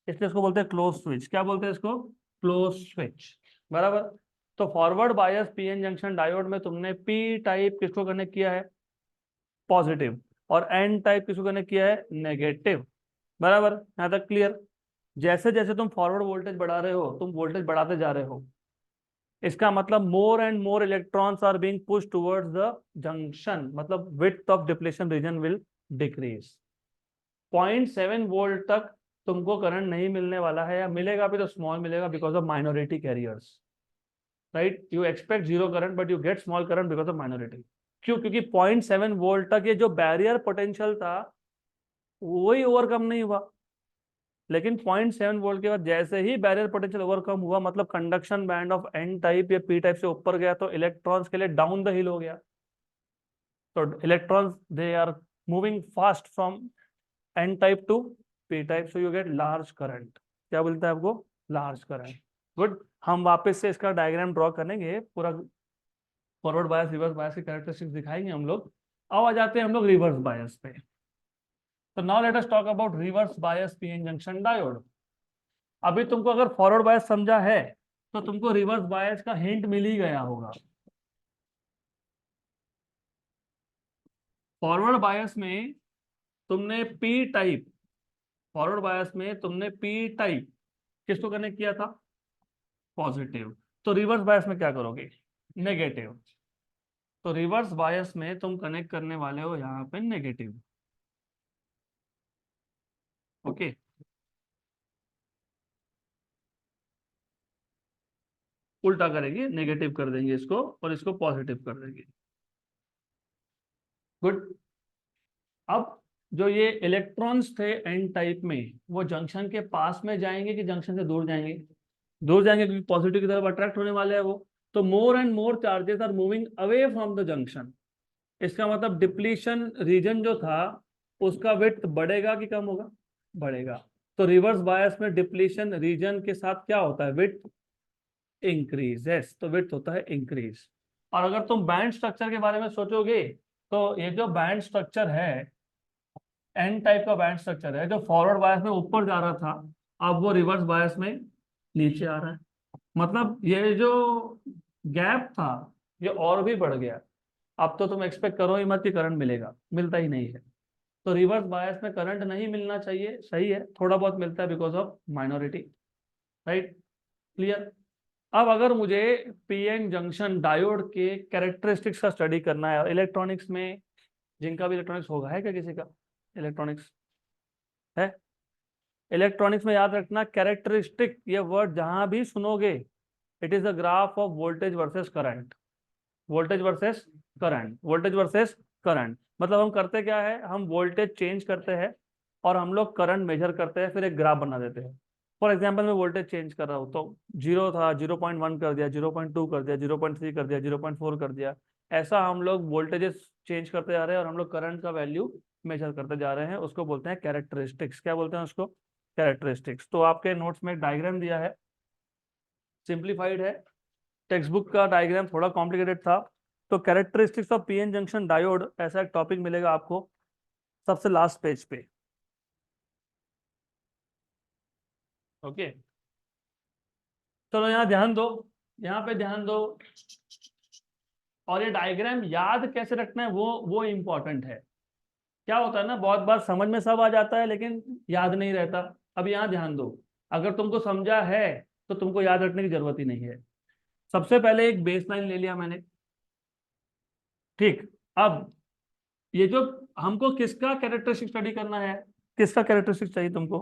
इसलिए इसको बोलते हैं क्लोज स्विच। क्या बोलते हैं इसको? Close switch. बराबर। तो forward bias PN junction diode में तुमने पी टाइप किसको कनेक्ट किया है? पॉजिटिव। और एन टाइप किसको कनेक्ट किया है? नेगेटिव। बराबर, यहां तक क्लियर? जैसे जैसे तुम फॉरवर्ड वोल्टेज बढ़ा रहे हो, तुम वोल्टेज बढ़ाते जा रहे हो, इसका मतलब more and more electrons are being push towards the junction, मतलब width of depletion region will decrease. 0.7 volt तक तुमको करंट नहीं मिलने वाला है, या मिलेगा भी तो स्मॉल मिलेगा because of minority carriers. Right, you expect zero current but you get small current because of minority. क्यों? क्योंकि 0.7 वोल्ट तक ये जो बैरियर पोटेंशियल था वही ओवरकम नहीं हुआ। लेकिन 0.7 वोल्ट के बाद जैसे ही बैरियर पोटेंशियल ओवरकम हुआ, मतलब conduction band of N type या पी टाइप से ऊपर गया, तो इलेक्ट्रॉन्स के लिए डाउन द हिल हो गया। तो electrons they are moving fast from N type to P type, so you get large current. क्या बोलता है आपको? Large current. गुड। हम वापस से इसका डायग्राम ड्रॉ करेंगे, पूरा फॉरवर्ड बायस रिवर्स बायस की कैरेक्टरिस्टिक्स दिखाएंगे हम लोग। अब आ जाते हैं हम लोग रिवर्स बायस पे। तो now let us talk about reverse bias PN junction diode. अभी तुमको अगर फॉरवर्ड बायस समझा है, तो तुमको रिवर्स बायस का हिंट मिल ही गया होगा। फॉरवर्ड बायस में तुमने पी टाइप, फॉरवर्ड बायस में तुमने पी टाइप किसको कनेक्ट किया था? पॉजिटिव। तो रिवर्स बायस में क्या करोगे? नेगेटिव। तो रिवर्स बायस में तुम कनेक्ट करने वाले हो यहाँ पे नेगेटिव। ओके। उल्टा करेंगे, नेगेटिव कर देंगे इसको और इसको पॉजिटिव कर देंगे। गुड। अब जो ये इलेक्ट्रॉन्स थे एन टाइप में, वो जंक्शन के पास में जाएंगे कि जंक्शन से दूर जाएंगे? दूर जाएंगे, क्योंकि पॉजिटिव की तरफ अट्रैक्ट होने वाले हैं वो। तो more and more charges are moving away from the junction. इसका मतलब डिप्लीशन रीजन जो था उसका विड्थ बढ़ेगा कि कम होगा? बढ़ेगा। तो रिवर्स बायस में डिप्लीशन रीजन के साथ क्या होता है? Width increases. तो विड्थ होता है इंक्रीज। और अगर तुम बैंड स्ट्रक्चर के बारे में सोचोगे, तो ये जो बैंड स्ट्रक्चर है, एन टाइप का बैंड स्ट्रक्चर है, जो फॉरवर्ड बायस में ऊपर जा रहा था, अब वो रिवर्स बायस में नीचे आ रहा है। मतलब ये जो गैप था ये और भी बढ़ गया। अब तो तुम एक्सपेक्ट करो ही मत कि करंट मिलेगा, मिलता ही नहीं है। तो रिवर्स बायस में करंट नहीं मिलना चाहिए, सही है, थोड़ा बहुत मिलता है because of minority. Right, clear? अब अगर मुझे पीएन जंक्शन डायोड के कैरेक्टरिस्टिक्स का स्टडी करना है, इलेक्ट्रॉनिक्स में, जिनका भी इलेक्ट्रॉनिक्स होगा, है क्या किसी का इलेक्ट्रॉनिक्स? है? इलेक्ट्रॉनिक्स में याद रखना, कैरेक्टरिस्टिक ये वर्ड जहां भी सुनोगे, it is the graph of voltage versus current. Voltage versus current, voltage versus current. मतलब हम करते क्या है, हम वोल्टेज चेंज करते हैं और हम लोग करंट मेजर करते हैं, फिर एक ग्राफ बना देते हैं। फॉर एग्जाम्पल मैं वोल्टेज चेंज कर रहा हूँ, तो जीरो था, 0.1 कर दिया, 0.2 कर दिया, 0.3 कर दिया, 0.4 कर दिया। ऐसा हम लोग वोल्टेजेस चेंज करते जा रहे हैं और हम लोग करंट का वैल्यू मेजर करते जा रहे हैं। उसको बोलते हैं कैरेक्टरिस्टिक्स। क्या बोलते हैं उसको? कैरेक्टरिस्टिक्स। तो आपके नोट्स में एक डायग्राम दिया है, सिंप्लीफाइड है। टेक्स्ट बुक का डायग्राम थोड़ा कॉम्प्लिकेटेड था। तो characteristics of PN junction diode ऐसा एक टॉपिक मिलेगा आपको सबसे लास्ट पेज पे। ओके, चलो यहाँ ध्यान दो, यहाँ पे ध्यान दो। और ये डायग्राम याद कैसे रखना है वो इंपॉर्टेंट है। क्या होता है ना, बहुत बार समझ में सब आ जाता है लेकिन याद नहीं रहता। अब यहाँ ध्यान दो, अगर तुमको समझा है तो तुमको याद रखने की जरूरत ही नहीं है। सबसे पहले एक बेसलाइन ले लिया मैंने, ठीक। अब ये जो हमको किसका कैरेक्टरिस्टिक स्टडी करना है, किसका कैरेक्टरिस्टिक चाहिए तुमको?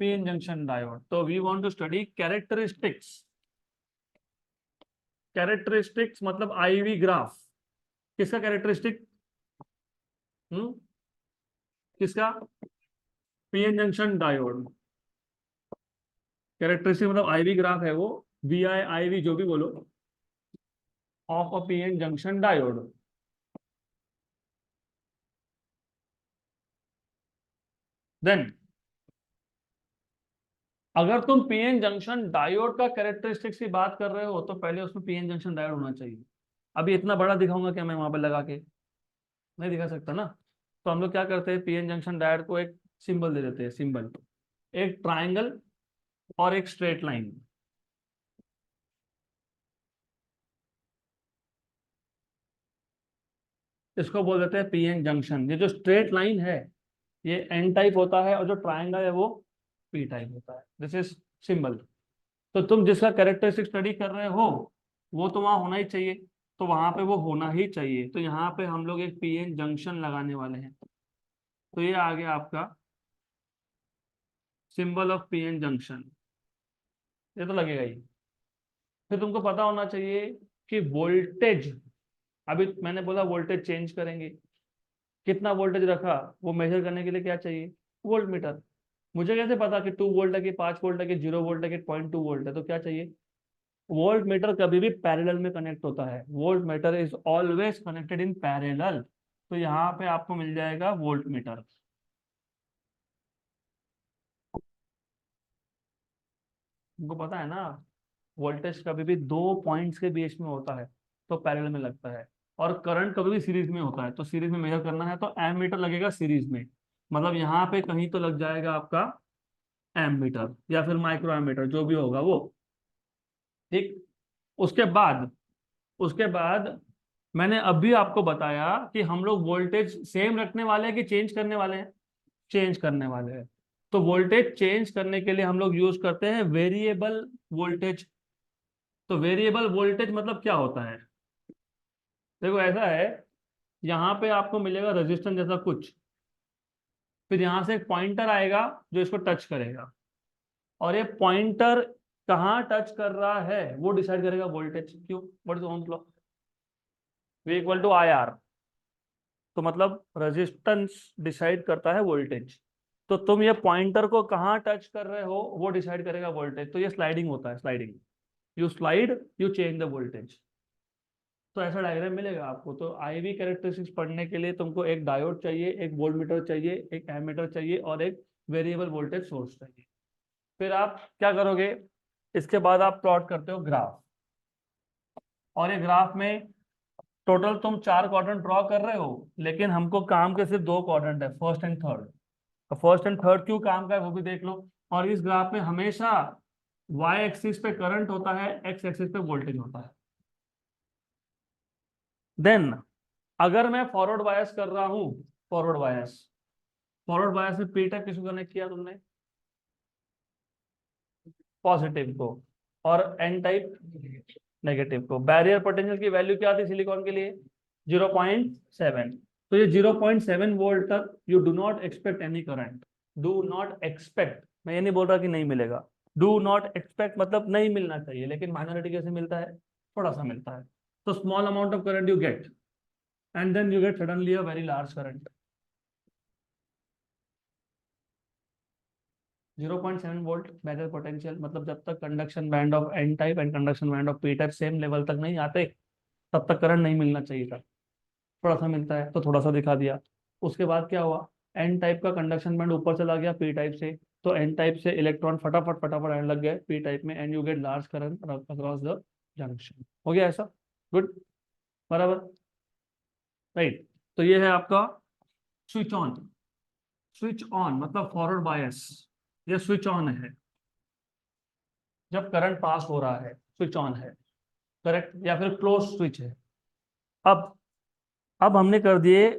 PN junction diode. तो we want to study characteristics. Characteristics मतलब आईवी ग्राफ। किसका कैरेक्टरिस्टिक? हम्म, किसका? PN junction diode. कैरेक्टरिस्टिक मतलब आईवी ग्राफ है वो, वी आई आई वी जो भी बोलो, of a PN junction diode. Then अगर तुम पीएन जंक्शन डायोड का कैरेक्टरिस्टिक्स की बात कर रहे हो तो पहले उसमें पीएन जंक्शन डायोड होना चाहिए। अभी इतना बड़ा दिखाऊंगा क्या मैं वहां पे लगा के? नहीं दिखा सकता ना। तो हम लोग क्या करते हैं, पीएन जंक्शन डायोड को एक सिंबल दे देते हैं, सिंबल, एक ट्राइंगल और एक स्ट्रेट लाइन। इसको बोल देते हैं पीएन जंक्शन। ये जो स्ट्रेट लाइन है ये एन टाइप होता है, और जो ट्राइंगल है वो पी टाइप होता है। This is symbol. तो तुम जिसका कैरेक्टरिस्टिक स्टडी कर रहे हो वो तो वहां होना ही चाहिए, तो वहां पे वो होना ही चाहिए। तो यहाँ पे हम लोग एक पीएन जंक्शन लगाने वाले हैं। तो ये आ गया आपका सिंबल ऑफ पीएन जंक्शन। ये तो लगेगा ही। फिर तुमको पता होना चाहिए कि वोल्टेज, अभी मैंने बोला वोल्टेज चेंज करेंगे, कितना वोल्टेज रखा वो मेजर करने के लिए क्या चाहिए, वोल्ट मीटर। मुझे कैसे पता कि 2 वोल्ट है कि 5 वोल्ट है कि 0 वोल्ट है कि 0.2 वोल्ट है? तो क्या चाहिए, वोल्ट मीटर कभी भी पैरेलल में कनेक्ट होता है। Volt meter is always connected in parallel. तो यहाँ पे आपको मिल जाएगा वोल्ट मीटर। तुमको पता है ना, वोल्टेज कभी भी दो पॉइंट्स के बीच में होता है तो पैरेलल में लगता है, और करंट कभी भी सीरीज में होता है तो सीरीज में मेजर करना है तो एम मीटर लगेगा सीरीज में। मतलब यहाँ पे कहीं तो लग जाएगा आपका एम मीटर या फिर माइक्रो एम मीटर, जो भी होगा वो। ठीक। उसके बाद, उसके बाद मैंने अभी आपको बताया कि हम लोग वोल्टेज सेम रखने वाले हैं कि चेंज करने वाले हैं, चेंज करने वाले हैं। तो वोल्टेज चेंज करने के लिए हम लोग यूज करते हैं वेरिएबल वोल्टेज। तो वेरिएबल वोल्टेज मतलब क्या होता है, देखो ऐसा है, यहाँ पे आपको मिलेगा रेजिस्टेंस जैसा कुछ, फिर यहाँ से एक पॉइंटर आएगा जो इसको टच करेगा, और ये पॉइंटर कहाँ टच कर रहा है वो डिसाइड करेगा वोल्टेज। क्यों, what is Ohm's law, V equal to I R. तो मतलब रेजिस्टेंस डिसाइड करता है वोल्टेज। तो तुम ये पॉइंटर को कहाँ टच कर रहे हो वो डिसाइड करेगा वोल्टेज। तो ये स्लाइडिंग होता है, sliding. You slide you change the voltage. तो ऐसा डायग्राम मिलेगा आपको। तो आई वी कैरेक्टरिस्टिक्स पढ़ने के लिए तुमको एक डायोड चाहिए, एक वोल्टमीटर चाहिए, एक एमीटर चाहिए, और एक वेरिएबल वोल्टेज सोर्स चाहिए। फिर आप क्या करोगे, इसके बाद आप प्लॉट करते हो ग्राफ। और ये ग्राफ में टोटल तुम 4 क्वाड्रेंट ड्रॉ कर रहे हो, लेकिन हमको काम के सिर्फ 2 क्वाड्रेंट है, फर्स्ट एंड थर्ड। तो फर्स्ट एंड थर्ड क्यों काम का है वो भी देख लो। और इस ग्राफ में हमेशा वाई एक्सिस पे करंट होता है, एक्स एक्सिस पे वोल्टेज होता है। देन अगर मैं फॉरवर्ड बायस कर रहा हूं, फॉरवर्ड बायस, फॉरवर्ड बायस में पी टाइप किसको कनेक्ट किया तुमने, पॉजिटिव को, और एन टाइप नेगेटिव को। बैरियर पोटेंशियल की वैल्यू क्या थी सिलिकॉन के लिए, 0.7। तो ये 0.7 वोल्ट तक you do not expect any current. Do not expect, मैं ये नहीं बोल रहा कि नहीं मिलेगा, डू नॉट एक्सपेक्ट मतलब नहीं मिलना चाहिए, लेकिन माइनॉरिटी कैसे मिलता है, थोड़ा सा मिलता है। तो small amount of current you get, and then you get suddenly a very large current. 0.7 volt barrier potential, मतलब जब तक conduction band of N type and conduction band of P type same level तक नहीं आते तब तक current नहीं मिलना चाहिए था। थोड़ा सा मिलता है तो थोड़ा सा दिखा दिया। उसके बाद क्या हुआ, एन टाइप का कंडक्शन बैंड ऊपर चला गया पी टाइप से, तो एन टाइप से इलेक्ट्रॉन फटाफट फटाफट आने लग गए पी टाइप में, and you get large current across the junction. हो गया ऐसा, गुड, बराबर, राइट। तो ये है आपका स्विच ऑन। स्विच ऑन मतलब फॉरवर्ड बायस, ये स्विच ऑन है जब करंट पास हो रहा है, स्विच ऑन है, करेक्ट, या फिर क्लोज स्विच है। अब अब हमने कर दिए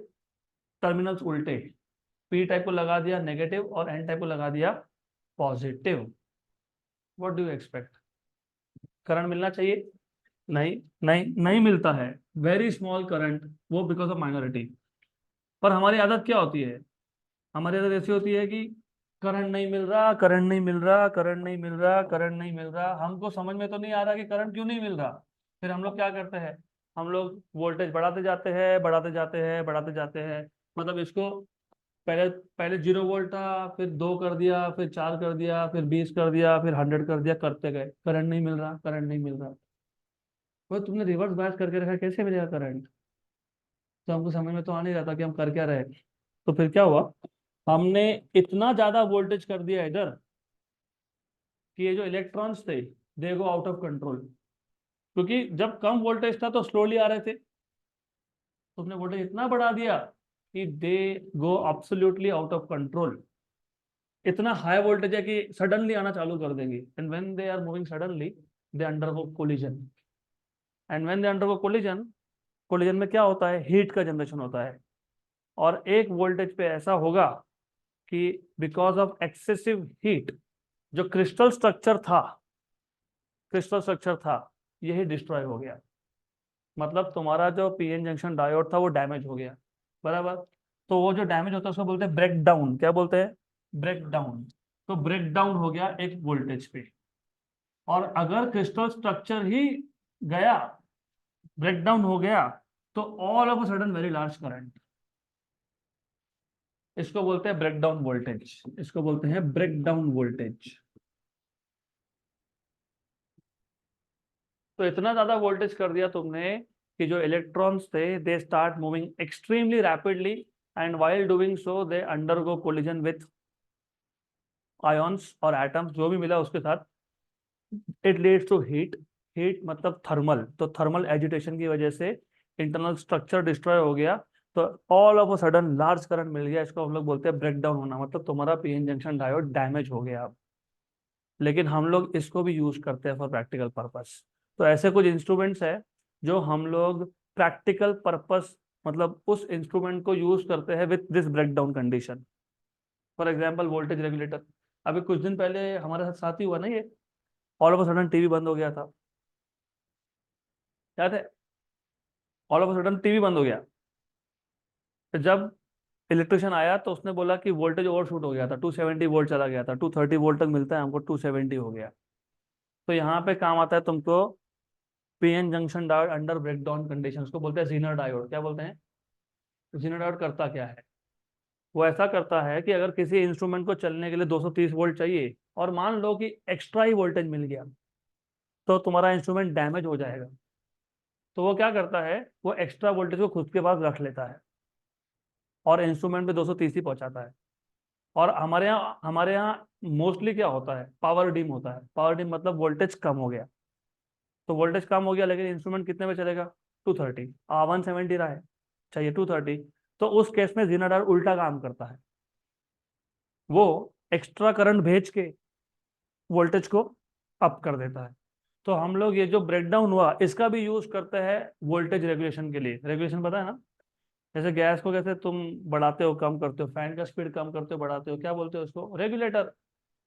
टर्मिनल्स उल्टे, पी टाइप को लगा दिया नेगेटिव और एन टाइप को लगा दिया positive. What do you expect, current मिलना चाहिए, नहीं, नहीं, नहीं मिलता है, वेरी स्मॉल करंट, वो बिकॉज ऑफ माइनॉरिटी। पर हमारी आदत क्या होती है, हमारी आदत ऐसी होती है कि करंट नहीं मिल रहा, करंट नहीं मिल रहा, करंट नहीं मिल रहा, करंट नहीं मिल रहा, हमको समझ में तो नहीं आ रहा कि करंट क्यों नहीं मिल रहा। फिर हम लोग क्या करते हैं, हम लोग वोल्टेज बढ़ाते जाते हैं, बढ़ाते जाते हैं, बढ़ाते जाते हैं, मतलब इसको पहले पहले 0 वोल्ट था, फिर 2 कर दिया, फिर 4 कर दिया, फिर 20 कर दिया, फिर 100 कर दिया, करते गए, करंट नहीं मिल रहा, करंट नहीं मिल रहा। वो तुमने रिवर्स बायस करके रखा, कैसे मिलेगा करंट? तो हमको समझ में तो आ नहीं रहा था कि हम कर क्या रहे। तो फिर क्या हुआ, हमने इतना ज्यादा वोल्टेज कर दिया इधर कि ये जो इलेक्ट्रॉन्स थे दे गो आउट ऑफ कंट्रोल। क्योंकि जब कम वोल्टेज था तो स्लोली आ रहे थे, तो हमने वोल्टेज इतना बढ़ा दिया कि they go absolutely out of control. इतना हाई वोल्टेज है कि सडनली आना चालू कर देंगे, and when they are moving suddenly they undergo collision. And when they undergo collision, collision में क्या होता है, हीट का जनरेशन होता है। और एक वोल्टेज पे ऐसा होगा कि बिकॉज ऑफ एक्सेसिव हीट जो क्रिस्टल स्ट्रक्चर था यही डिस्ट्रॉय हो गया। मतलब तुम्हारा जो पीएन जंक्शन डायोड था वो डैमेज हो गया, बराबर। तो वो जो डैमेज होता है उसको बोलते हैं ब्रेक डाउन। क्या बोलते हैं? Break down. तो ब्रेक डाउन हो गया एक वोल्टेज पे। और अगर क्रिस्टल स्ट्रक्चर ही गया, ब्रेक डाउन हो गया, तो all of a sudden very large current, इसको बोलते हैं ब्रेक डाउन वोल्टेज। इसको बोलते हैं ब्रेक डाउन वोल्टेज। तो इतना ज्यादा वोल्टेज कर दिया तुमने कि जो इलेक्ट्रॉन्स थे they start moving extremely rapidly, and while doing so they undergo collision with ions और एटम्स, जो भी मिला उसके साथ। It leads to heat. Heat मतलब थर्मल, तो थर्मल एजिटेशन की वजह से इंटरनल स्ट्रक्चर डिस्ट्रॉय हो गया। तो all of a sudden large current मिल गया, इसको हम लोग बोलते हैं ब्रेक डाउन होना, मतलब तुम्हारा पीएन जंक्शन डायोड डैमेज हो गया अब। लेकिन हम लोग इसको भी यूज करते हैं फॉर प्रैक्टिकल पर्पस। तो ऐसे कुछ इंस्ट्रूमेंट्स है जो हम लोग प्रैक्टिकल पर्पस, मतलब उस इंस्ट्रूमेंट को यूज करते हैं with this break down condition. For example voltage regulator. अभी कुछ दिन पहले हमारे साथ ही हुआ ना ये, all of a sudden TV बंद हो गया था, याद है? All of a sudden TV बंद हो गया। तो जब इलेक्ट्रिशियन आया तो उसने बोला कि वोल्टेज ओवर शूट हो गया था, 270 वोल्ट चला गया था, 230 वोल्ट तक मिलता है हमको, 270 हो गया। तो यहाँ पे काम आता है तुमको PN junction diode under breakdown condition, उसको बोलते हैं जीनर डायोड। क्या बोलते हैं? जीनर डायोड करता क्या है? वो ऐसा करता है कि अगर किसी इंस्ट्रूमेंट को चलने के लिए 230 वोल्ट चाहिए, और मान लो कि एक्स्ट्रा ही वोल्टेज मिल गया, तो तुम्हारा इंस्ट्रूमेंट डैमेज हो जाएगा। तो वो क्या करता है, वो एक्स्ट्रा वोल्टेज को खुद के पास रख लेता है और इंस्ट्रूमेंट पे 230 ही पहुंचाता है। और हमारे यहाँ मोस्टली क्या होता है, पावर डिम होता है। पावर डिम मतलब वोल्टेज कम हो गया। तो वोल्टेज कम हो गया लेकिन इंस्ट्रूमेंट कितने पे चलेगा? 230। 170 रहा है, चाहिए 230। तो उस केस में जीनाडार उल्टा काम करता है, वो एक्स्ट्रा करंट भेज के वोल्टेज को अप कर देता है। तो हम लोग ये जो ब्रेकडाउन हुआ इसका भी यूज करते हैं वोल्टेज रेगुलेशन के लिए। रेगुलेशन पता है ना? जैसे गैस को कैसे तुम बढ़ाते हो कम करते हो, फैन का स्पीड कम करते हो बढ़ाते हो, क्या बोलते हो उसको? रेगुलेटर।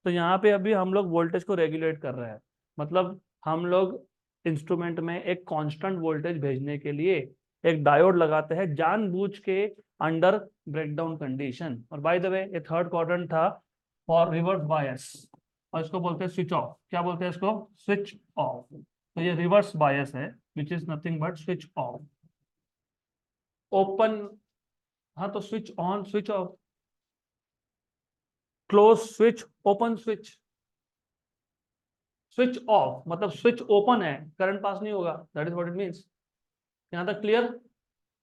तो यहाँ पे अभी हम लोग वोल्टेज को रेगुलेट कर रहे हैं। मतलब हम लोग इंस्ट्रूमेंट में एक कांस्टेंट वोल्टेज भेजने के लिए एक डायोड लगाते हैं जानबूझ के अंडर ब्रेकडाउन कंडीशन। और बाय द वे ये थर्ड क्वाड्रेंट था फॉर रिवर्स बायस, और इसको बोलते हैं स्विच ऑफ। क्या बोलते हैं इसको? Switch off. तो ये रिवर्स बायस है which is nothing but switch off. Open, हाँ तो switch on switch off, close switch open switch. Switch off मतलब स्विच ओपन है, करंट पास नहीं होगा, that is what it means. यहाँ तक क्लियर?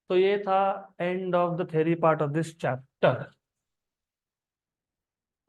तो ये था end of the theory part of this chapter.